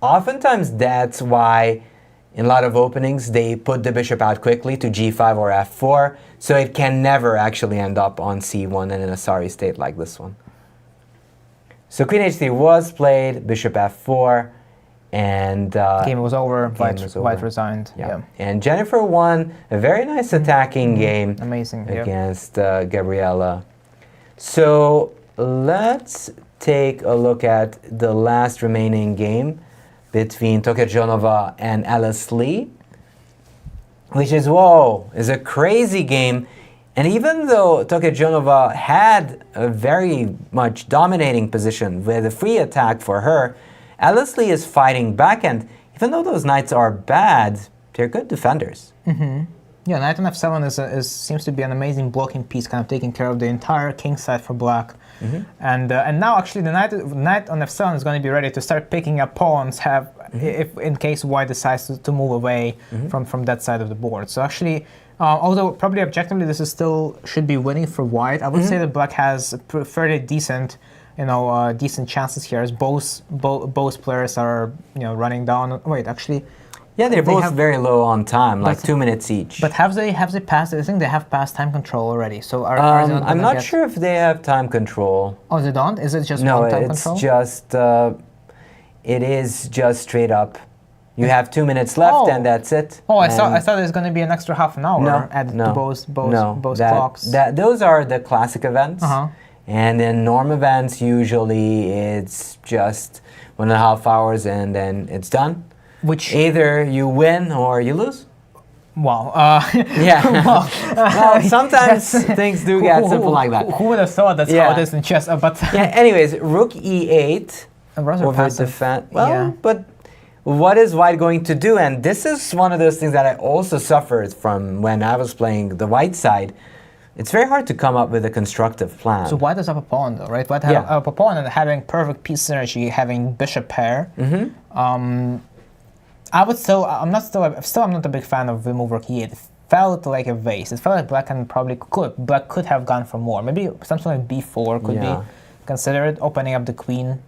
oftentimes that's why in a lot of openings they put the bishop out quickly to g5 or f4, so it can never actually end up on c1 and in a sorry state like this one. So queen h3 was played, bishop f4, and Game was over, was over. white resigned. Yeah. And Jennifer won a very nice attacking game Amazing. against Gabriela. So let's take a look at the last remaining game between Tokhirjonova and Alice Lee, which is, is a crazy game. And even though Tokhirjonova had a very much dominating position with a free attack for her, Alice Lee is fighting back, and even though those knights are bad, they're good defenders. Yeah, knight on f7 seems to be an amazing blocking piece, kind of taking care of the entire king side for black. And now actually the knight on f7 is going to be ready to start picking up pawns, if in case white decides to move away from that side of the board. So actually, although probably objectively this is still should be winning for white, I would say that black has fairly decent, decent chances here, as both players are running down. Wait, actually. Yeah, they're both very low on time, like 2 minutes each. But have they passed? I think they have passed time control already. So I'm not sure if they have time control. Oh, they don't? Is it just no, one time it's control? just it is just straight up. You have 2 minutes left, and that's it. Oh, I thought there's going to be an extra half an hour added to both clocks. Those are the classic events. And in norm events, usually it's just 1.5 hours, and then it's done. Which either you win or you lose. Wow. Yeah. Well, sometimes things do get simple like that. Who would have thought that's how it is in chess? But yeah. Anyways, rook e8 over defense. Well, but what is white going to do? And this is one of those things that I also suffered from when I was playing the white side. It's very hard to come up with a constructive plan. So white does have a pawn, though, right? White have a pawn and having perfect piece synergy, having bishop pair. I'm not a big fan of the move rook e8. It felt like a vase. It felt like black could have gone for more. Maybe something like b4 could be considered, opening up the queen.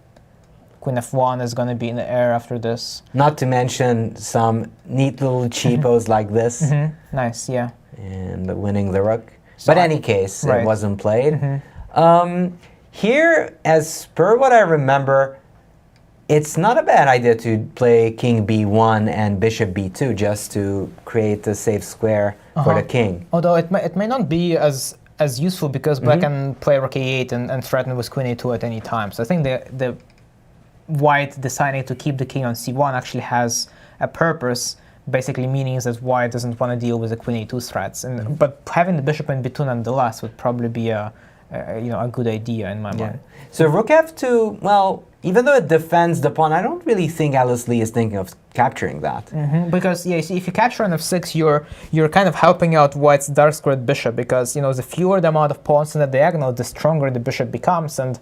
Queen f1 is going to be in the air after this. Not to mention some neat little cheapos like this. Nice, yeah. And winning the rook. So but in any case, it wasn't played. Here, as per what I remember, it's not a bad idea to play king b1 and bishop b2 just to create a safe square for the king. Although it may not be as useful because black can play rook a8 and threaten with queen a2 at any time. So I think the white deciding to keep the king on c1 actually has a purpose, basically meaning that white doesn't want to deal with the queen a2 threats. But having the bishop in b2 nonetheless would probably be a good idea in my mind. So rook f2, well, even though it defends the pawn, I don't really think Alice Lee is thinking of capturing that. Because if you capture on f6, you're kind of helping out white's dark squared bishop, because the fewer the amount of pawns in the diagonal, the stronger the bishop becomes, and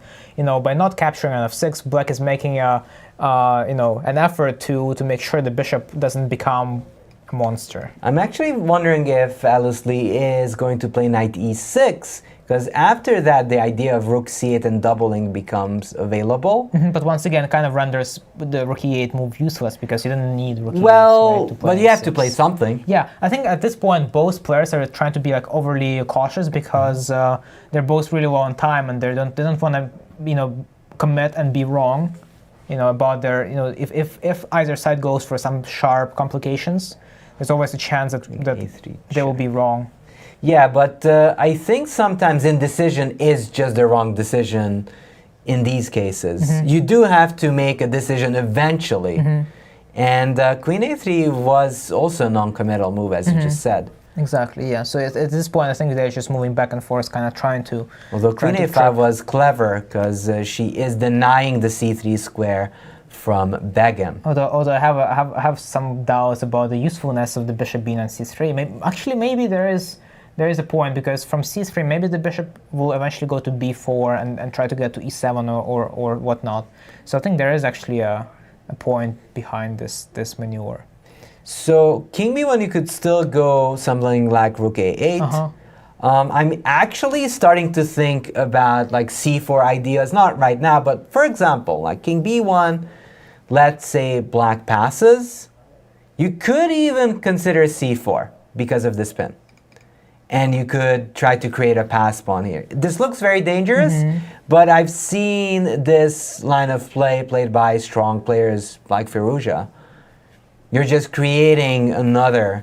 by not capturing on f6, black is making an effort to make sure the bishop doesn't become a monster. I'm actually wondering if Ellerslie is going to play knight e6, because after that the idea of rook c8 and doubling becomes available. But once again, it kind of renders the rook e8 move useless because you don't need rook e8. Well, right, to play but you have to e6. play something. Yeah, I think at this point both players are trying to be like overly cautious because they're both really low on time and they don't want to commit and be wrong, about their if either side goes for some sharp complications, there's always a chance that they will be wrong. Yeah, but I think sometimes indecision is just the wrong decision in these cases. You do have to make a decision eventually. And queen a3 was also a non-committal move, as you just said. Exactly, yeah. So at this point, I think they're just moving back and forth, kind of trying to... Although queen a5 was clever, because she is denying the c3 square from Begim. Although I have some doubts about the usefulness of the bishop b9 c3. Maybe there is a point, because from c3 maybe the bishop will eventually go to b4 and try to get to e7 or whatnot. So I think there is actually a point behind this maneuver. So king b1, you could still go something like rook a8. I'm actually starting to think about like c4 ideas, not right now, but for example, like king b1, let's say black passes. You could even consider c4 because of this pin. And you could try to create a pass pawn here. This looks very dangerous, but I've seen this line of play played by strong players like Firouzja. You're just creating another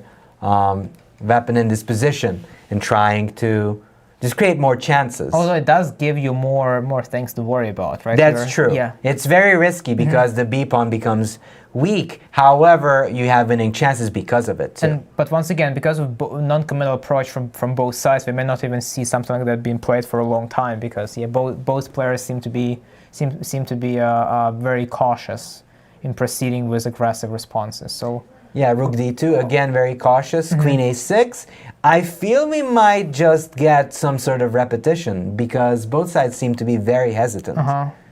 weapon in this position and trying to just create more chances. Although it does give you more things to worry about, right? That's true. Yeah. It's very risky because the b pawn becomes weak. However, you have winning chances because of it too. But once again, because of non-committal approach from both sides, we may not even see something like that being played for a long time because both players seem to be very cautious in proceeding with aggressive responses. So yeah, rook d2, again very cautious, queen a6. I feel we might just get some sort of repetition because both sides seem to be very hesitant.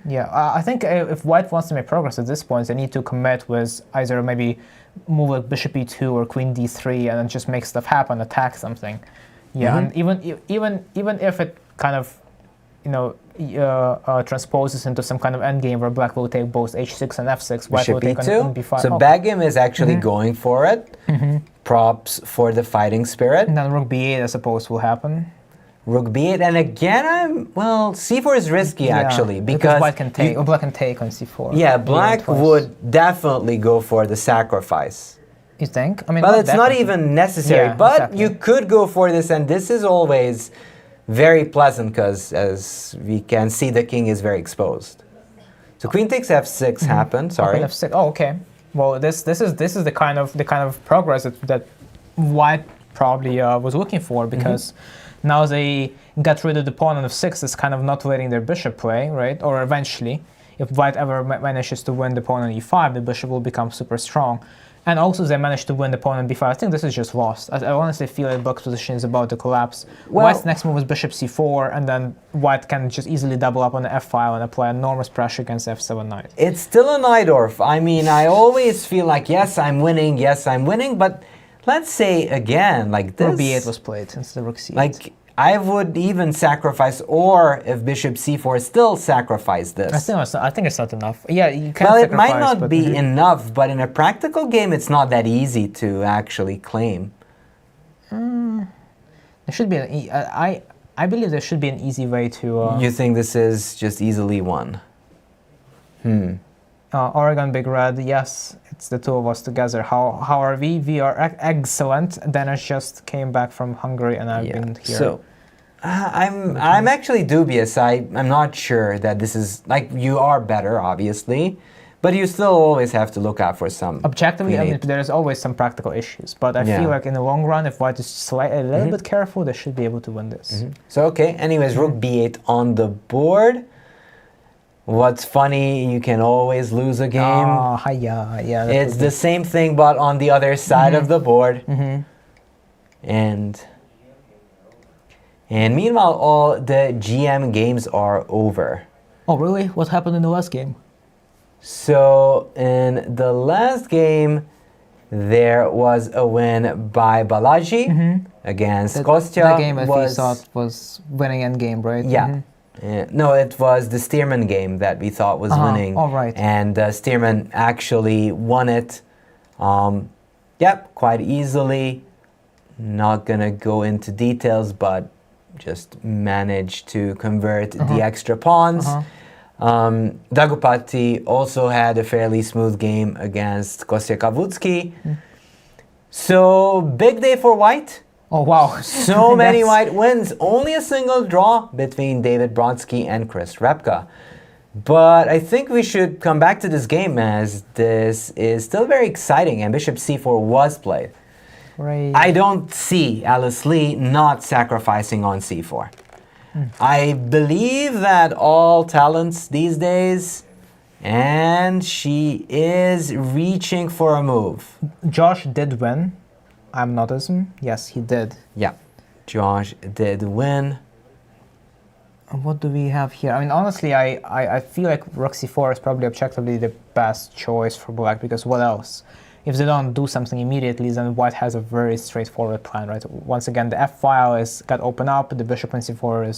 Yeah, I think if white wants to make progress at this point, they need to commit with either maybe move like bishop e2 or queen d3 and then just make stuff happen, attack something. Yeah, and even if it kind of transposes into some kind of endgame where black will take both h6 and f6, white will take on b5. So Begim is actually going for it. Props for the fighting spirit. And then rook b8, I suppose, will happen. Rook b8, and again, c4 is risky actually because white can take, or black can take on c4. Yeah, black would definitely go for the sacrifice. You think? I mean, well, it's not even necessary, but you could go for this, and this is always very pleasant because, as we can see, the king is very exposed. So queen takes f6 happened. Sorry. Queen f6. Oh, okay. Well, this is the kind of progress that white probably was looking for because now they got rid of the pawn on f6. It's kind of not letting their bishop play, right? Or eventually, if white ever manages to win the pawn on e5, the bishop will become super strong. And also they managed to win the pawn on b5. I think this is just lost. I honestly feel like black's position is about to collapse. Well, white's next move is bishop c4, and then white can just easily double up on the f file and apply enormous pressure against f7 knight. It's still a Najdorf. I mean, I always feel like, yes, I'm winning, but let's say again, like this. Rook b8 was played instead of rook c8. Like, I would even sacrifice, or if bishop c4, still sacrifice this. I think it's not enough. Yeah, you can. Well, it might not be enough, but in a practical game, it's not that easy to actually claim. There should be I believe there should be an easy way to. You think this is just easily won? Oregon Big Red, yes, it's the two of us together. How are we? We are excellent. Dennis just came back from Hungary, and I've been here. So, I'm actually dubious. I'm not sure that this is like you are better, obviously, but you still always have to look out for some. Objectively, I mean, there's always some practical issues, but I feel like in the long run, if white is a little bit careful, they should be able to win this. So okay, anyways, rook b8 on the board. What's funny, you can always lose a game. Oh, yeah. It's the same thing, but on the other side of the board. And meanwhile, all the GM games are over. Oh, really? What happened in the last game? So, in the last game, there was a win by Balaji against Kostya. The game that we thought was winning endgame, right? Yeah. No, it was the Stearman game that we thought was winning. Oh, right. And Stearman actually won it. Quite easily. Not gonna go into details, but just managed to convert the extra pawns. Daggupati also had a fairly smooth game against Kostya Kavutskiy. So, big day for white. Oh, wow. So many white wins. Only a single draw between David Brodsky and Chris Repka. But I think we should come back to this game as this is still very exciting and bishop c4 was played. Right. I don't see Alice Lee not sacrificing on c4. I believe that all talents these days, and she is reaching for a move. Josh did win. I'm noticing. Yes, he did. Yeah, Josh did win. What do we have here? I mean, honestly, I feel like rook c4 is probably objectively the best choice for black, because what else? If they don't do something immediately, then white has a very straightforward plan, right? Once again, the f-file got opened up, the bishop on c4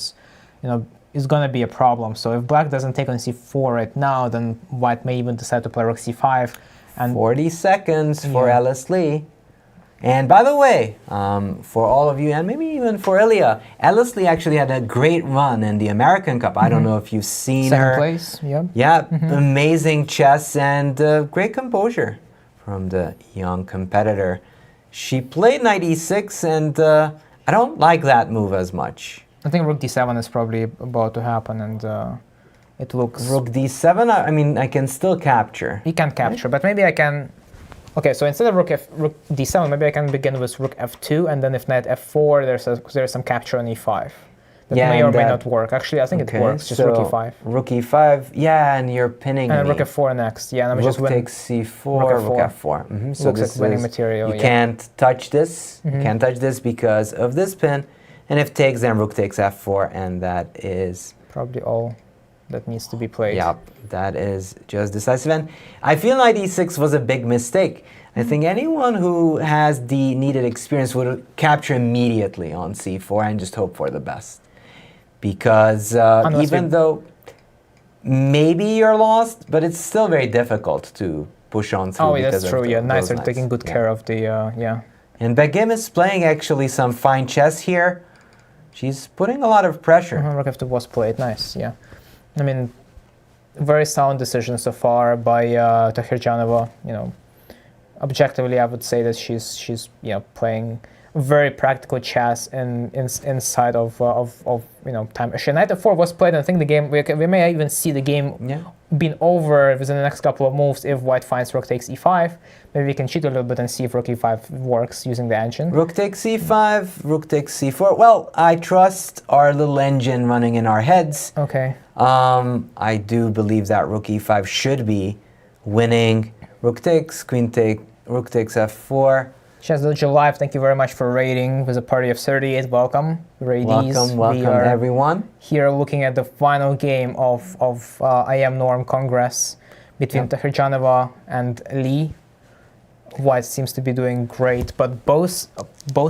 is going to be a problem. So if black doesn't take on c4 right now, then white may even decide to play rook c5. And 40 seconds for Alice Lee. And by the way, for all of you, and maybe even for Ilya, Alice Lee actually had a great run in the American Cup. I don't know if you've seen her. Second place, yeah. Yeah, amazing chess and great composure from the young competitor. She played knight e6, and I don't like that move as much. I think rook d7 is probably about to happen, and it looks... Rook d7, I mean, I can still capture. You can capture, but maybe I can... Okay, so instead of rook d7, maybe I can begin with rook f2, and then if knight f4, there's some capture on e5. That may or may not work. Actually, I think it works, just rook e5. Rook e5, yeah, and you're pinning and me. rook f4 next, yeah. And I'm rook just takes c4, rook f4. So looks this like winning is, material, you can't touch this. You can't touch this because of this pin. And if takes, then rook takes f4, and that is... probably all that needs to be played. Yep, that is just decisive. And I feel knight e6 was a big mistake. I think anyone who has the needed experience would capture immediately on c4 and just hope for the best. Because even though maybe you're lost, but it's still very difficult to push on through. Oh, yeah, that's true. Yeah, knights are taking good care of the, And Begim is playing actually some fine chess here. She's putting a lot of pressure. Rook f2 was played, nice, yeah. I mean, very sound decision so far by Tokhirjonova. Objectively, I would say that she's playing very practical chess inside of time. Actually, knight f4 was played, and I think the game we may even see the game being over within the next couple of moves if white finds rook takes e5. Maybe we can cheat a little bit and see if rook e5 works using the engine. Rook takes c5, rook takes c4. Well, I trust our little engine running in our heads. Okay. I do believe that rook e5 should be winning. Rook takes, queen take, rook takes f4. Shazdoja Live, thank you very much for raiding with a party of 38. Welcome, raidees. Welcome everyone. Here looking at the final game of IM Norm Congress between Tokhirjonova and Lee. White seems to be doing great, but both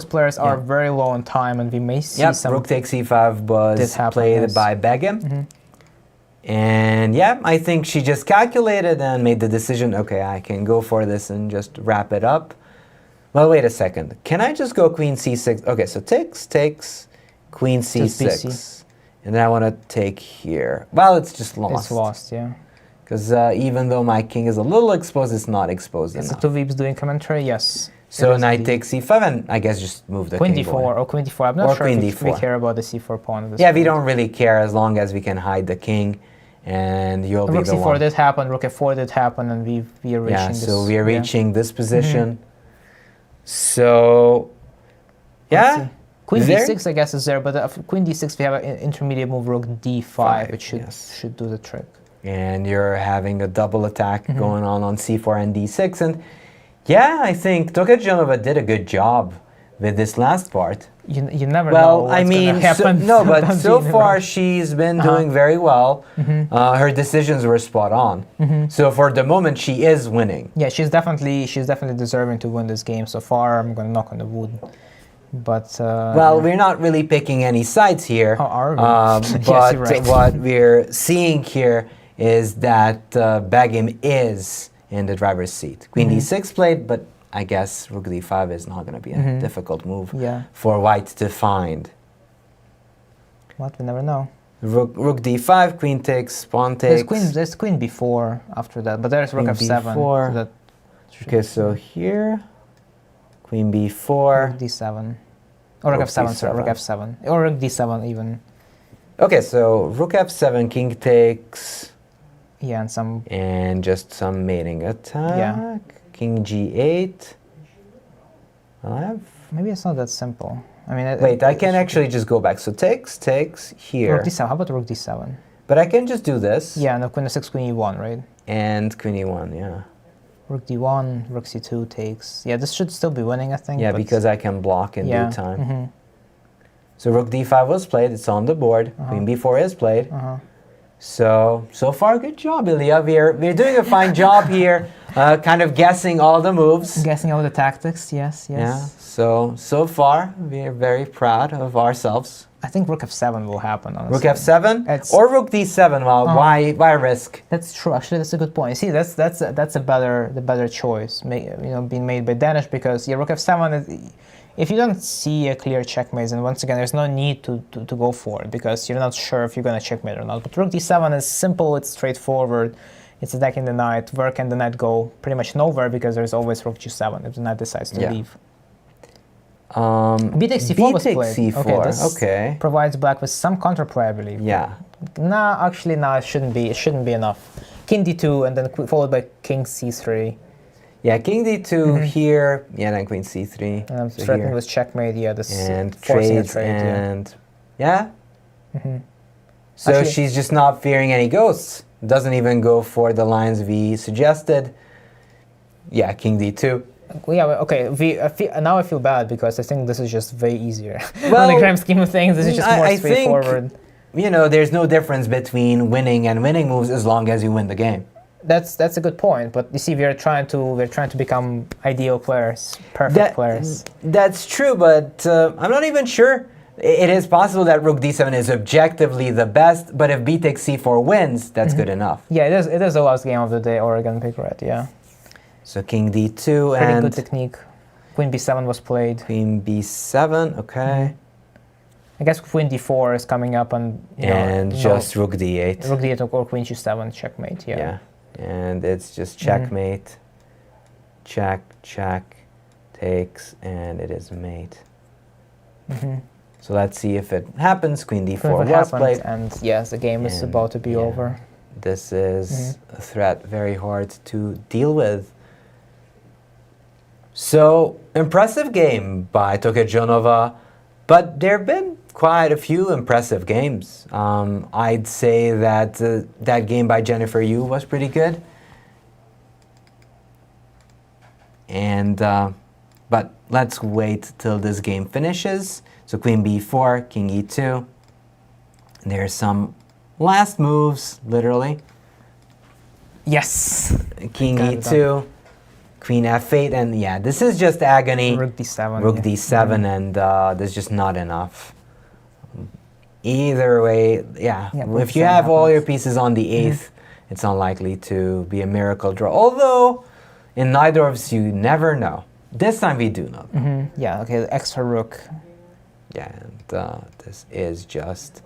players are very low on time, and we may see some... rook takes e5 was played by Begim. And I think she just calculated and made the decision, okay, I can go for this and just wrap it up. Well, wait a second. Can I just go queen c6? Okay, so takes, queen c6. And then I want to take here. Well, it's just lost. It's lost, yeah. Because even though my king is a little exposed, it's not exposed enough. So Veeps doing commentary, yes. So knight takes c5, and I guess just move the queen king d4 away. or queen d4. I'm not sure if we care about the c4 pawn at this point. We don't really care as long as we can hide the king, and you'll be the one. Rook c4 did happen, rook f4 did happen, and we are reaching this. So we are reaching this position. So, Queen d6, I guess, is there, but queen d6, we have an intermediate move, rook d5, which should do the trick. And you're having a double attack going on c4 and d6. And I think Tokhirjonova did a good job with this last part. You never know Well, what's I mean, gonna happen. but Sometimes so you never far know. she's been doing very well. Her decisions were spot on. So for the moment, she is winning. Yeah, she's definitely deserving to win this game so far. I'm gonna knock on the wood. But Well, we're not really picking any sides here. Oh, are we? Yes, But you're right. what we're seeing here is that Begim is in the driver's seat. Queen d6 played, but I guess rook d5 is not going to be a difficult move Yeah. for white to find. what, we never know. Rook d5, queen takes, pawn takes. There's queen b4 after that, but there's rook Queen f7. b4. So that Okay, so here, queen b4. rook d7. Or rook Rook f7, sorry, rook d7. f7. Or rook d7 even. Okay, so rook f7, king takes, Yeah, and some... and just some mating attack. King g8. I have. Maybe it's not that simple. I mean... Wait, I can actually just go back. So takes here. Rook d7. How about rook d7? But I can just do this. Yeah, no, queen d6, queen e1, right? And queen e1, yeah. Rook d1, rook c2 takes... Yeah, this should still be winning, I think. Yeah, but because I can block in yeah, due time. So rook d5 was played. It's on the board. Queen b4 is played. So far, good job, Ilya. We're doing a fine job here, kind of guessing all the moves. Guessing all the tactics, yes. Yeah. So far, we're very proud of ourselves. I think rook f7 will happen, honestly. Rook f7 It's- or rook d7. Well, why risk? That's true. Actually, that's a good point. See, that's the better choice, being made by Danish, because rook f7. If you don't see a clear checkmate, and once again, there's no need to go for it because you're not sure if you're gonna checkmate or not. But rook d7 is simple. It's straightforward. It's attacking the knight. Where can the knight go? Pretty much nowhere, because there's always rook g7 if the knight decides to leave. B takes c4 was takes played. c4. Okay, this Okay. provides black with some counterplay, I believe. Yeah. No, actually, no. It shouldn't be. It shouldn't be enough. King d2 and then followed by king c3. Yeah, king d2 here. Yeah, then queen c3. And I'm So threatening here. with checkmate. Yeah, this And forcing a trades trade. and yeah. So Actually- she's just not fearing any ghosts. Doesn't even go for the lines we suggested. Yeah, king d2. Yeah. Okay. Now I feel bad because I think this is just way easier. Well, on the grand scheme of things, this is just more I straightforward. think, there's no difference between winning and winning moves as long as you win the game. That's a good point. But you see, we're trying to become ideal players, perfect players. That's true, but I'm not even sure. It is possible that rook d7 is objectively the best, but if b takes c4 wins, that's good enough. Yeah, it is the last game of the day, Oregon pick red. Yeah, So king d2 pretty and good technique. Queen b7 was played. queen b7, okay. I guess queen d4 is coming up, and Just rook d8. rook d8 or queen g7 checkmate. Yeah, and it's just checkmate, check, takes, and it is mate. So let's see if it happens. Queen d4 What was happened, played. and yes, the game is And, about to be yeah. over. This is a threat very hard to deal with. So, impressive game by Tokhirjonova, but there have been quite a few impressive games. I'd say that that game by Jennifer Yu was pretty good. And, but let's wait till this game finishes. So queen b4, king e2. And there's some last moves, literally. Yes. King Got it e2, queen f8, and yeah, this is just agony. Rook d7. Rook yeah. d7, and there's just not enough. Either way, yeah, rook if you d7 have all your happens. pieces on the 8th, it's unlikely to be a miracle draw. Although, in neither of us, you never know. This time we do know. Yeah. Okay. The extra rook. Yeah, and this is just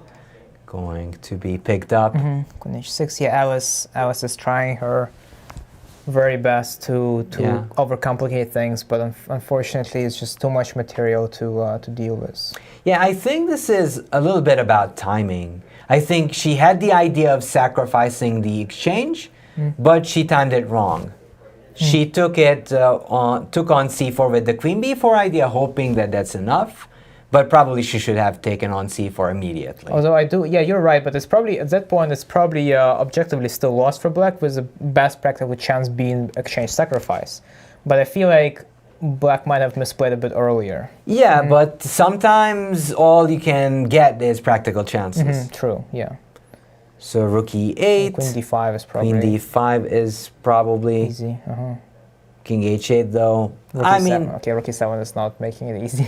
going to be picked up. Queen h6. Yeah, Alice is trying her very best to Yeah. overcomplicate things, but unfortunately, it's just too much material to deal with. Yeah, I think this is a little bit about timing. I think she had the idea of sacrificing the exchange, but she timed it wrong. She took on c4 with the queen b4 idea, hoping that that's enough, but probably she should have taken on c4 immediately. Although yeah, you're right, but it's probably at that point it's probably objectively still lost for black, with the best practical chance being exchange sacrifice. But I feel like Black might have misplayed a bit earlier. Yeah, but sometimes all you can get is practical chances. True, yeah. So rook e8. Queen d5 is probably... Queen d5 is probably... easy. King h8 though. Rook I e7. mean... Okay, rook e7 is not making it easy.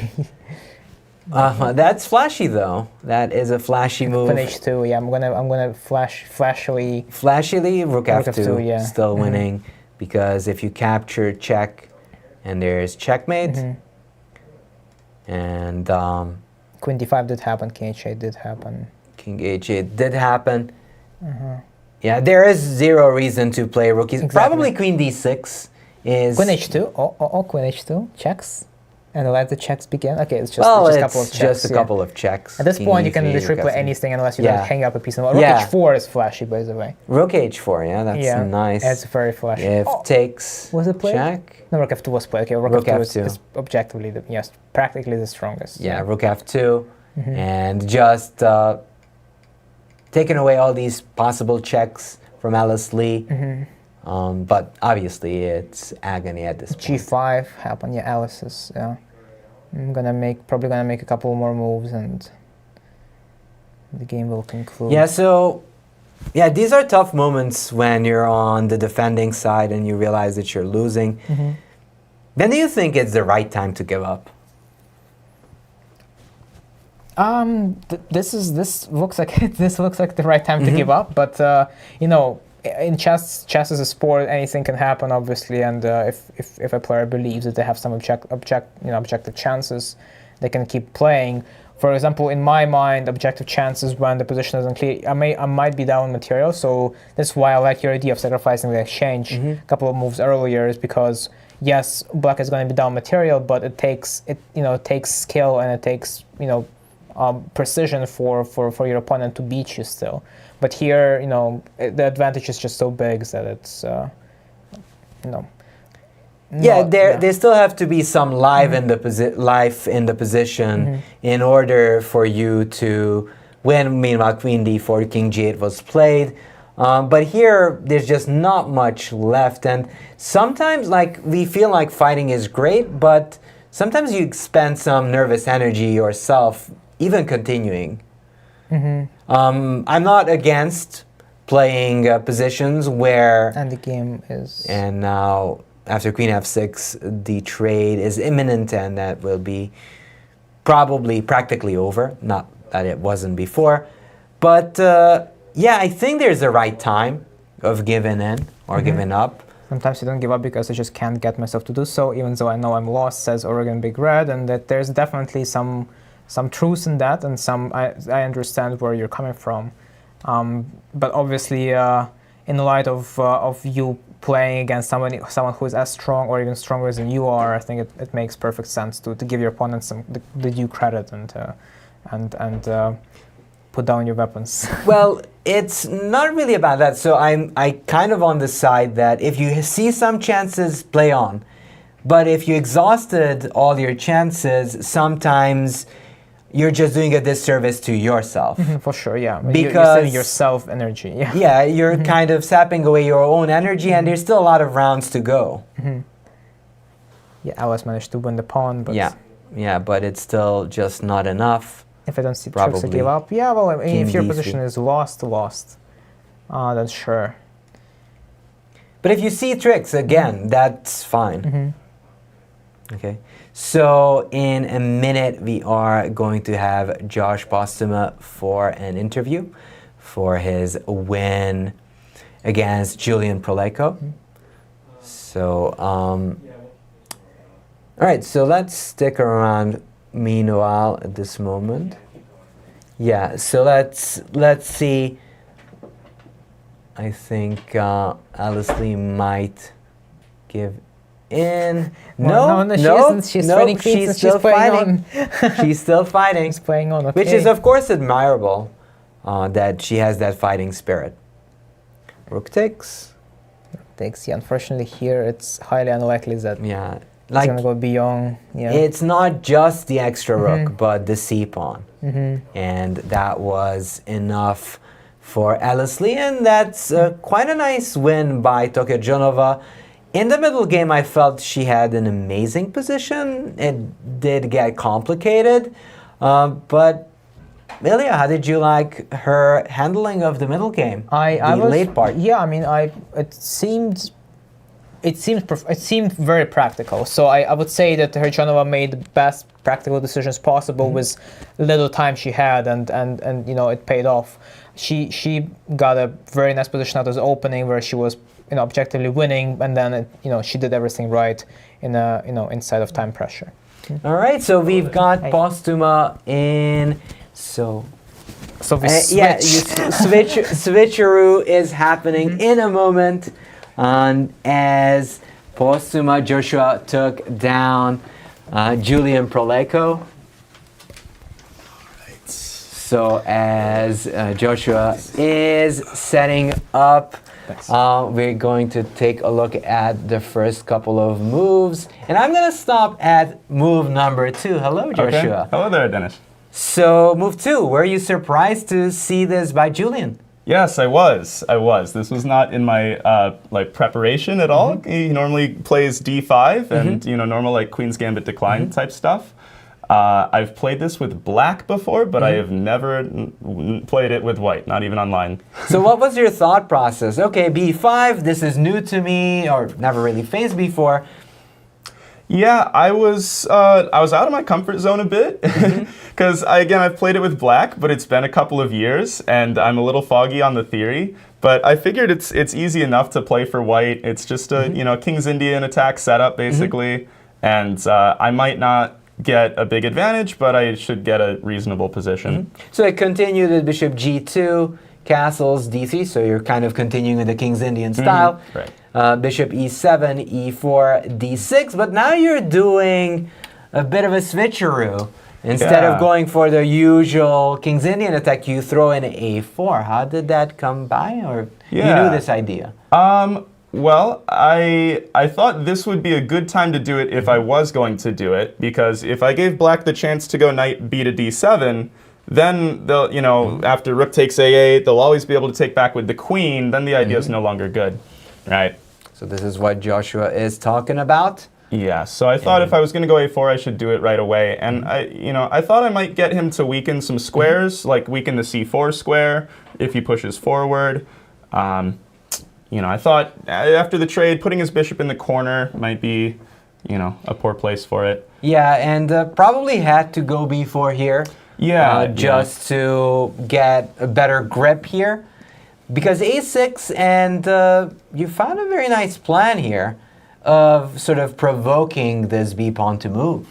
That's flashy though. That is a flashy move. Queen h2, yeah, I'm gonna flashily... Flashily, rook f2, yeah. still winning. Because if you capture check, and there's checkmate, and Queen d5 did happen, King h8 did happen. King h8 did happen. Yeah, there is zero reason to play rookies. Exactly. Probably Queen d6 is... Queen h2, Queen h2, checks. And let the checks begin. Okay, it's just, well, it's just a couple of checks. Just a couple of checks. At this King point, you can e3, literally play rook f7. anything unless you don't hang up a piece. Rook Yeah. h4 is flashy, by the way. Rook h4, yeah, that's nice. It's very flashy. If takes was it played? check. No, rook f2 was played. Okay, rook f2 is objectively, practically the strongest. Yeah, rook f2. And just taking away all these possible checks from Alice Lee. But obviously, it's agony at this point. g5 happened. Yeah, Alice is. I'm probably gonna make a couple more moves, and the game will conclude. Yeah. So, yeah, these are tough moments when you're on the defending side and you realize that you're losing. When do you think it's the right time to give up? This looks like the right time to give up, but you know, in chess is a sport. Anything can happen, obviously, and if a player believes that they have some objective chances, they can keep playing. For example, in my mind, objective chances when the position isn't clear. I might be down material, so that's why I like your idea of sacrificing the exchange a couple of moves earlier. Is because yes, Black is going to be down material, but it takes skill and it takes precision for your opponent to beat you still. But here, the advantage is just so big that it's, there still have to be some life in the position in order for you to win. Meanwhile, Queen d4, King g8 was played. But here, there's just not much left. And sometimes, we feel like fighting is great, but sometimes you expend some nervous energy yourself, even continuing. I'm not against playing positions where... And the game is... And now, after Queen f6, the trade is imminent, and that will be probably practically over. Not that it wasn't before. But, yeah, I think there's a right time of giving in or giving up. Sometimes you don't give up because I just can't get myself to do so, even though I know I'm lost, says Oregon Big Red, and that there's definitely some truth in that, and I understand where you're coming from. But obviously, in light of you playing against someone who is as strong or even stronger than you are, I think it makes perfect sense to give your opponent the due credit and put down your weapons. Well, it's not really about that. So I kind of on the side that if you see some chances, play on. But if you exhausted all your chances, sometimes you're just doing a disservice to yourself. For sure, yeah. Because you're saving yourself energy. Yeah. Yeah, you're kind of sapping away your own energy, and there's still a lot of rounds to go. Yeah, Alice managed to win the pawn, but yeah, but it's still just not enough. If I don't see tricks to give up, yeah. Well, I mean, if your position is lost, then sure. But if you see tricks again, that's fine. Okay. So in a minute, we are going to have Josh Posthuma for an interview for his win against Julian Proleiko. So, all right, so let's stick around meanwhile at this moment. Yeah, so let's see. I think Alice Lee might give in. No, she isn't. She's fighting queens. She's still fighting. She's still fighting. She's playing on. Okay. Which is, of course, admirable that she has that fighting spirit. Rook takes. Takes. Yeah, unfortunately, here it's highly unlikely that. Yeah. It's gonna go beyond. Yeah. It's not just the extra rook, but the c pawn, and that was enough for Alice Lee, and that's quite a nice win by Tokhirjonova. In the middle game, I felt she had an amazing position. It did get complicated, but Ilya, how did you like her handling of the middle game? The late part. Yeah, I mean, it seemed very practical. So I would say that Tokhirjonova made the best practical decisions possible with little time she had, and you know, it paid off. She got a very nice position out of the opening where she was, you know, objectively winning, and then you know, she did everything right in inside of time pressure. All right, so we've got Posthuma in. So we switch. Switcheroo is happening in a moment, as Posthuma Joshua took down Julian Proleiko. So as Joshua is setting up, we're going to take a look at the first couple of moves. And I'm going to stop at move number 2. Hello, Joshua. Okay. Hello there, Dennis. So move 2, were you surprised to see this by Julian? Yes, I was. This was not in my like preparation at all. He normally plays d5 and you know, normal like Queen's Gambit decline type stuff. I've played this with black before, but I have never played it with white, not even online. So what was your thought process? Okay, b5, this is new to me, or never really faced before. Yeah, I was out of my comfort zone a bit, because I've played it with black, but it's been a couple of years, and I'm a little foggy on the theory. But I figured it's easy enough to play for white. It's just a you know, King's Indian attack setup basically, and I might not get a big advantage, but I should get a reasonable position. So it continued with bishop g2, castles d3, so you're kind of continuing with the King's Indian style. Right. Bishop e7, e4, d6, but now you're doing a bit of a switcheroo. Instead of going for the usual King's Indian attack, you throw in a4. How did that come by, or you knew this idea? Well, I thought this would be a good time to do it if I was going to do it, because if I gave black the chance to go knight b to d7, then they'll, you know, after rook takes a8, they'll always be able to take back with the queen. Then the idea is no longer good, right? So this is what Joshua is talking about. Yeah, so I thought if I was going to go a4, I should do it right away. And I thought I might get him to weaken some squares, like weaken the c4 square if he pushes forward. You know, I thought after the trade, putting his bishop in the corner might be, you know, a poor place for it. Yeah, and probably had to go b4 here. Yeah, just to get a better grip here. Because a6, and you found a very nice plan here of sort of provoking this b pawn to move.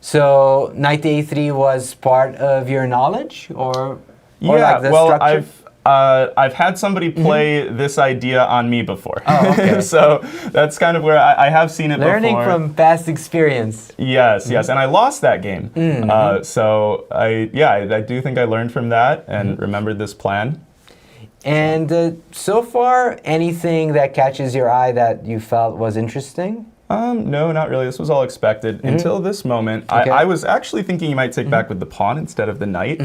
So knight a3 was part of your knowledge, or like the structure? I've had somebody play this idea on me before. Oh, okay. So that's kind of where I have seen it Learning before. from past experience. Yes, yes, and I lost that game. So I do think I learned from that and remembered this plan. And so far, anything that catches your eye that you felt was interesting? No, not really. This was all expected until this moment. Okay. I was actually thinking you might take back with the pawn instead of the knight.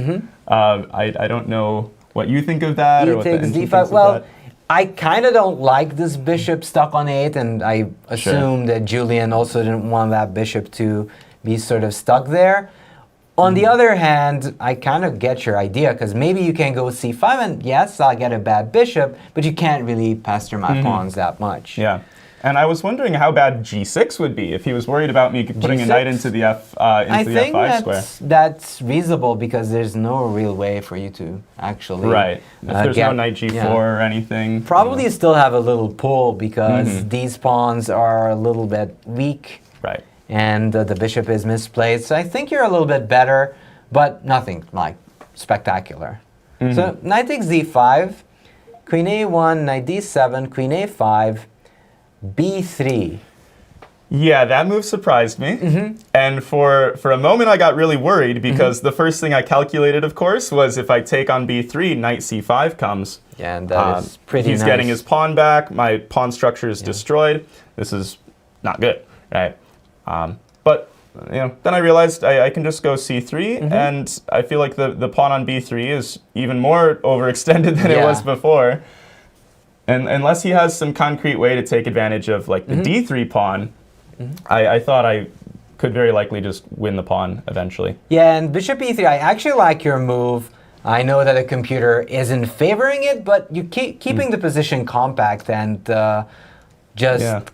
I don't know what you think of that, or what the takes engine d5. thinks Well, of that. I kind of don't like this bishop stuck on 8, and I assume that Julian also didn't want that bishop to be sort of stuck there. On the other hand, I kind of get your idea, because maybe you can go c5, and yes, I'll get a bad bishop, but you can't really pester my pawns that much. Yeah. And I was wondering how bad g6 would be if he was worried about me putting G6? a knight into the f5 square. That's reasonable, because there's no real way for you to actually Right. If there's no knight g4 or anything. Probably you still have a little pull, because these pawns are a little bit weak. Right. And the bishop is misplaced. So I think you're a little bit better, but nothing like spectacular. So knight takes d5, queen a1, knight d7, queen a5, b3. Yeah, that move surprised me. And for a moment I got really worried, because the first thing I calculated, of course, was if I take on b3, knight c5 comes. Yeah, and that is pretty He's nice. getting his pawn back, my pawn structure is destroyed. This is not good, right? But you know, then I realized I can just go c3, and I feel like the pawn on b3 is even more overextended than it was before. And unless he has some concrete way to take advantage of like the d3 pawn, I thought I could very likely just win the pawn eventually. Yeah, and bishop e3, I actually like your move. I know that the computer isn't favoring it, but you keeping the position compact and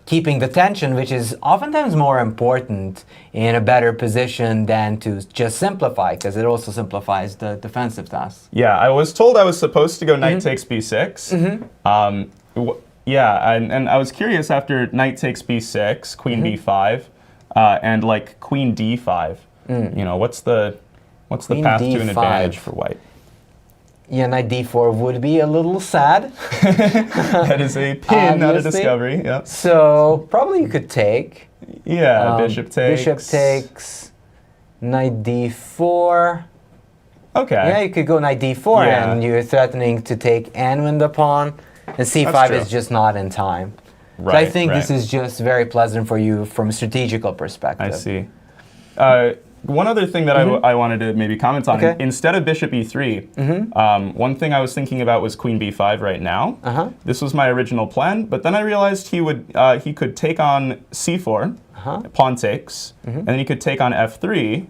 keeping the tension, which is oftentimes more important in a better position than to just simplify, because it also simplifies the defensive tasks. Yeah, I was told I was supposed to go knight takes b6. And I was curious after knight takes b6, queen b5, and like queen d5. You know, what's the path to an advantage for white? Yeah, knight d4 would be a little sad. That is a pin, not a discovery. Yeah. So probably you could take. Yeah, bishop takes. Bishop takes. Knight d4. Okay. Yeah, you could go knight d4, and you're threatening to take and win the pawn. And c5 is just not in time. Right, so I think this is just very pleasant for you from a strategical perspective. I see. One other thing that I wanted to maybe comment on, instead of bishop e3, one thing I was thinking about was queen b5 right now. This was my original plan, but then I realized he could take on c4, pawn takes, and then he could take on f3,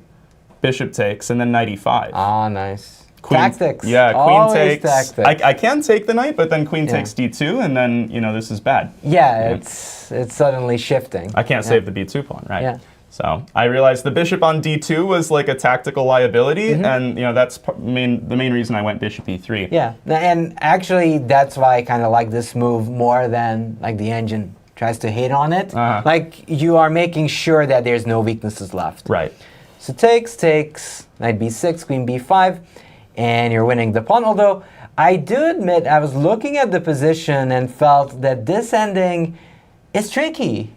bishop takes, and then knight e5. Ah, nice. Queen, tactics. Yeah, queen Always takes. Tactics. I can take the knight, but then queen takes d2, and then, you know, this is bad. Yeah, it's suddenly shifting. I can't save the b2 pawn, right? Yeah. So I realized the bishop on d2 was like a tactical liability, and you know that's the main reason I went bishop e3. Yeah, and actually that's why I kind of like this move more than like the engine tries to hit on it. Like you are making sure that there's no weaknesses left. Right. So takes, knight b6, queen b5, and you're winning the pawn. Although I do admit I was looking at the position and felt that this ending is tricky.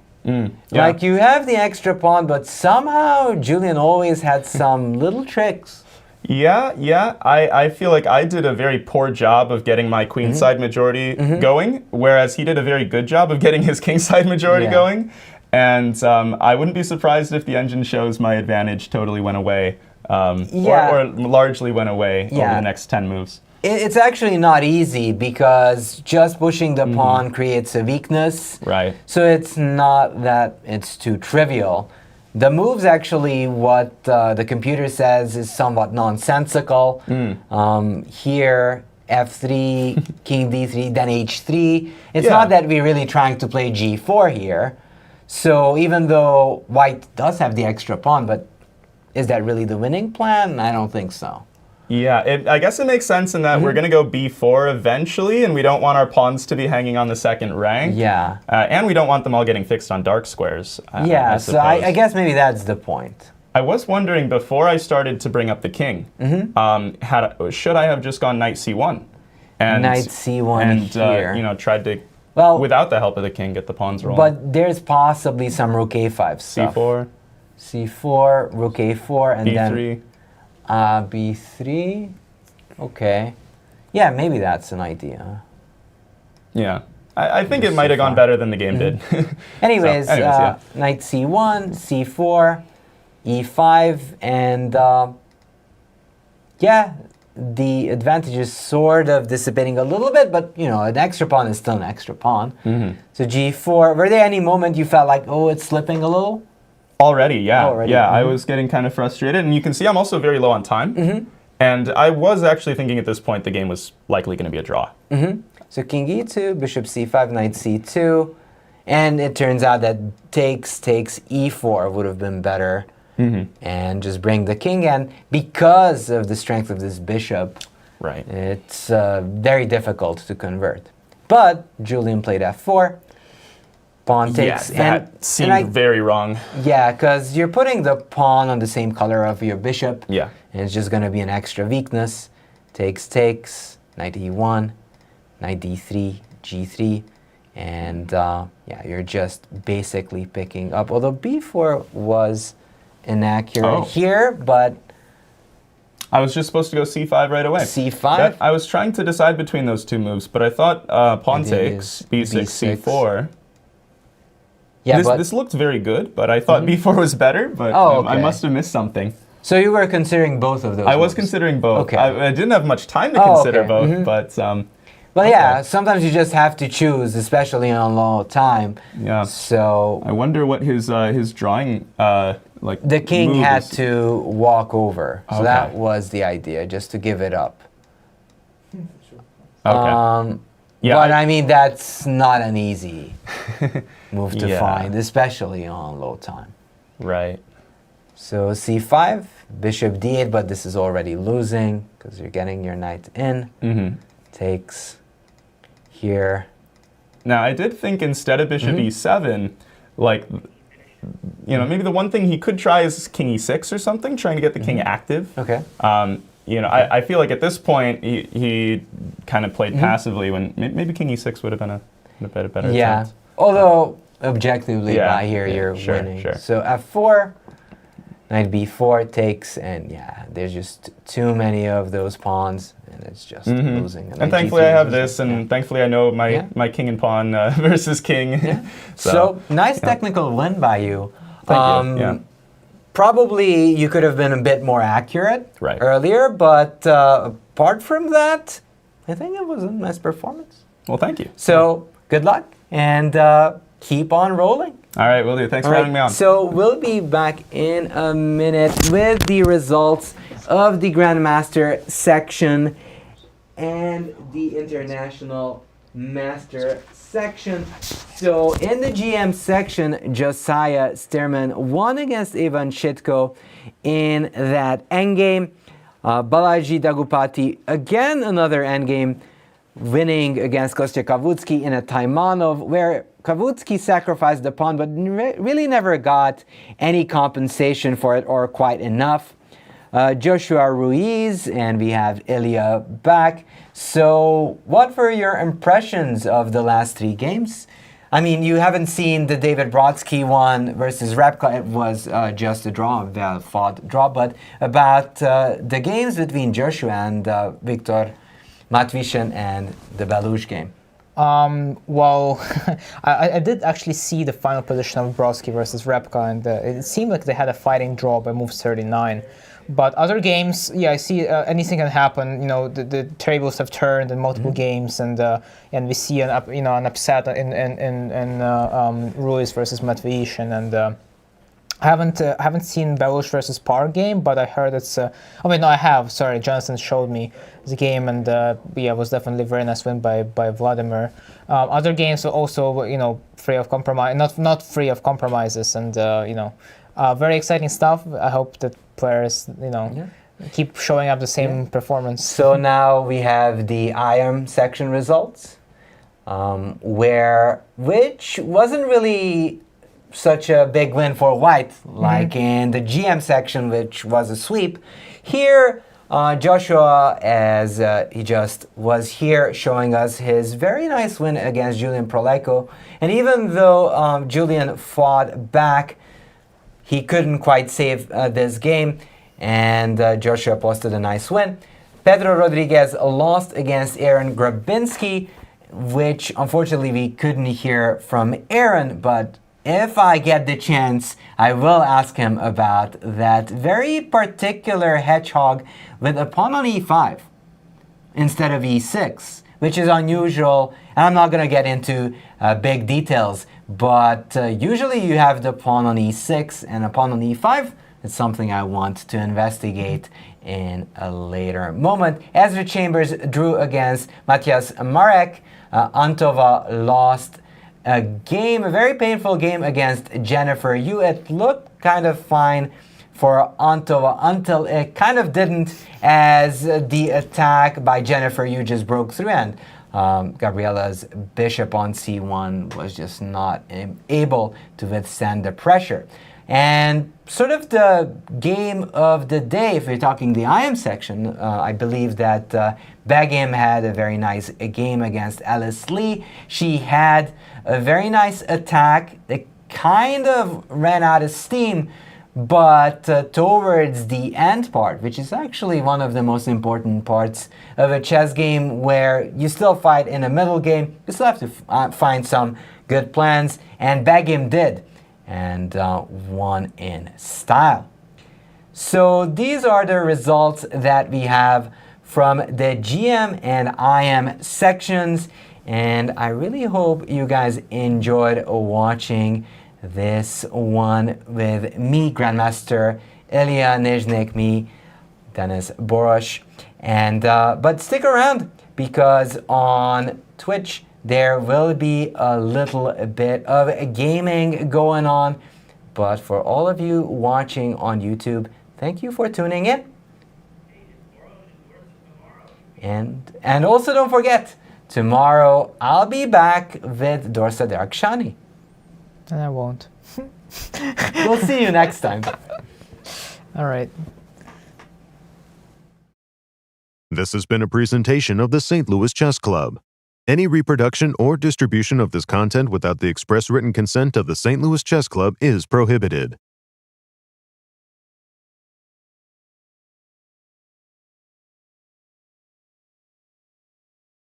Like you have the extra pawn, but somehow Julian always had some little tricks. Yeah. I feel like I did a very poor job of getting my queenside majority going, whereas he did a very good job of getting his kingside majority going. And I wouldn't be surprised if the engine shows my advantage totally went away, or largely went away over the next 10 moves. It's actually not easy because just pushing the pawn creates a weakness. Right. So it's not that it's too trivial. The move's actually what the computer says is somewhat nonsensical. Here, f3, king d3, then h3. It's not that we're really trying to play g4 here. So even though white does have the extra pawn, but is that really the winning plan? I don't think so. Yeah, I guess it makes sense in that we're going to go b4 eventually, and we don't want our pawns to be hanging on the second rank. Yeah. And we don't want them all getting fixed on dark squares. So I guess maybe that's the point. I was wondering, before I started to bring up the king, should I have just gone knight c1? And, knight c1 here. You know, tried to, without the help of the king, get the pawns rolling. But there's possibly some rook a5 stuff. c4. c4, rook a4, and b3. then... b3, okay. Yeah, maybe that's an idea. Yeah, I think it might have gone better than the game did. Anyways, knight c1, c4, e5, and the advantage is sort of dissipating a little bit, but you know, an extra pawn is still an extra pawn. So g4, were there any moment you felt like, oh, it's slipping a little? Already, yeah. I was getting kind of frustrated, and you can see I'm also very low on time. And I was actually thinking at this point the game was likely going to be a draw. So king e2, bishop c5, knight c2, and it turns out that takes e4 would have been better, and just bring the king in. Because of the strength of this bishop, it's very difficult to convert. But Julian played f4. Pawn takes, that seemed very wrong. Yeah, because you're putting the pawn on the same color of your bishop. Yeah. And it's just going to be an extra weakness. Takes, knight e1, knight d3, g3, and you're just basically picking up. Although b4 was inaccurate here, but... I was just supposed to go c5 right away. c5? I was trying to decide between those two moves, but I thought pawn takes, b6, c4... Yeah, this looked very good, but I thought b4 was better, but I must have missed something. So you were considering both of those I was moves. considering both. Okay. I didn't have much time to consider both, but... But yeah, sometimes you just have to choose, especially on low time. Yeah. So I wonder what his drawing like. the king move had is. to walk over. So Okay. that was the idea, just to give it up. Okay. Yeah, But I mean, that's not an easy move to Yeah. find, especially on low time. right. So c5, bishop d8, but this is already losing because you're getting your knight in. Mm-hmm. Takes here. Now, I did think instead of bishop e7, like, maybe the one thing he could try is king e6 or something, trying to get the king active. Okay. I feel like at this point he kind of played passively when maybe king e6 would have been a better Yeah. attempt. Although objectively, Yeah, by here yeah, you're sure, winning. sure. So f4, knight b4 takes, and yeah, there's just too many of those pawns, and it's just losing. And thankfully I have this, and yeah. thankfully I know my, Yeah. my king and pawn versus king. Yeah. So nice technical win by you. Thank you. Yeah. Probably you could have been a bit more accurate Right. earlier, but apart from that, I think it was a nice performance. Well, thank you. So good luck, and keep on rolling. All right, will do. Thanks for having me on. So we'll be back in a minute with the results of the Grandmaster section and the International Master section. So in the GM section, Josiah Stearman won against Ivan Schitco in that endgame. Bali Daggupati, again another endgame, winning against Kostya Kavutskiy in a Taimanov, where Kavutskiy sacrificed the pawn, but really never got any compensation for it, or quite enough. Joshua Ruiz, and we have Ilya back. So what were your impressions of the last three games? I mean, you haven't seen the David Brodsky one versus Repka. It was just a draw, a well-fought draw. But about the games between Joshua and Viktor Matviishen and the Belous game. Well, I did actually see the final position of Brodsky versus Repka, and it seemed like they had a fighting draw by move 39. But other games, yeah, I see anything can happen. You know, the tables have turned in multiple games, and we see an upset in Ruiz versus Matviishen, and I haven't seen Belous versus Par game, but I heard it's. I have. Sorry, Jonathan showed me the game, and it was definitely a very nice win by Vladimir. Other games are also free of compromise, not free of compromises, and very exciting stuff. I hope that players keep showing up the same performance. So now we have the IM section results, which wasn't really such a big win for white, like in the GM section, which was a sweep. Here, Joshua, as he just was here, showing us his very nice win against Julian Proleiko. And even though Julian fought back, he couldn't quite save this game, and Joshua posted a nice win. Pedro Rodriguez lost against Aaron Grabinski, which unfortunately we couldn't hear from Aaron, but if I get the chance, I will ask him about that very particular hedgehog with a pawn on e5 instead of e6, which is unusual, and I'm not going to get into big details, but usually you have the pawn on e6 and a pawn on e5. It's something I want to investigate in a later moment. Ezra Chambers drew against Matyas Marek. Antova lost a very painful game against Jennifer Yu. It looked kind of fine for Antova until it kind of didn't, as the attack by Jennifer Yu just broke through, and Gabriela's bishop on c1 was just not able to withstand the pressure. And sort of the game of the day, if we're talking the IM section, I believe that Begim had a very nice game against Alice Lee. She had a very nice attack. It kind of ran out of steam, but towards the end part, which is actually one of the most important parts of a chess game, where you still fight in a middle game, you still have to find some good plans, and Begim did, and won in style. So these are the results that we have from the GM and IM sections. And I really hope you guys enjoyed watching this one with me, Grandmaster Illya Nyzhnyk, me, Dennis Boros. And but stick around, because on Twitch there will be a little bit of gaming going on. But for all of you watching on YouTube, thank you for tuning in. And also don't forget, tomorrow I'll be back with Dorsa Derakhshani. And I won't. We'll see you next time. All right. This has been a presentation of the St. Louis Chess Club. Any reproduction or distribution of this content without the express written consent of the St. Louis Chess Club is prohibited.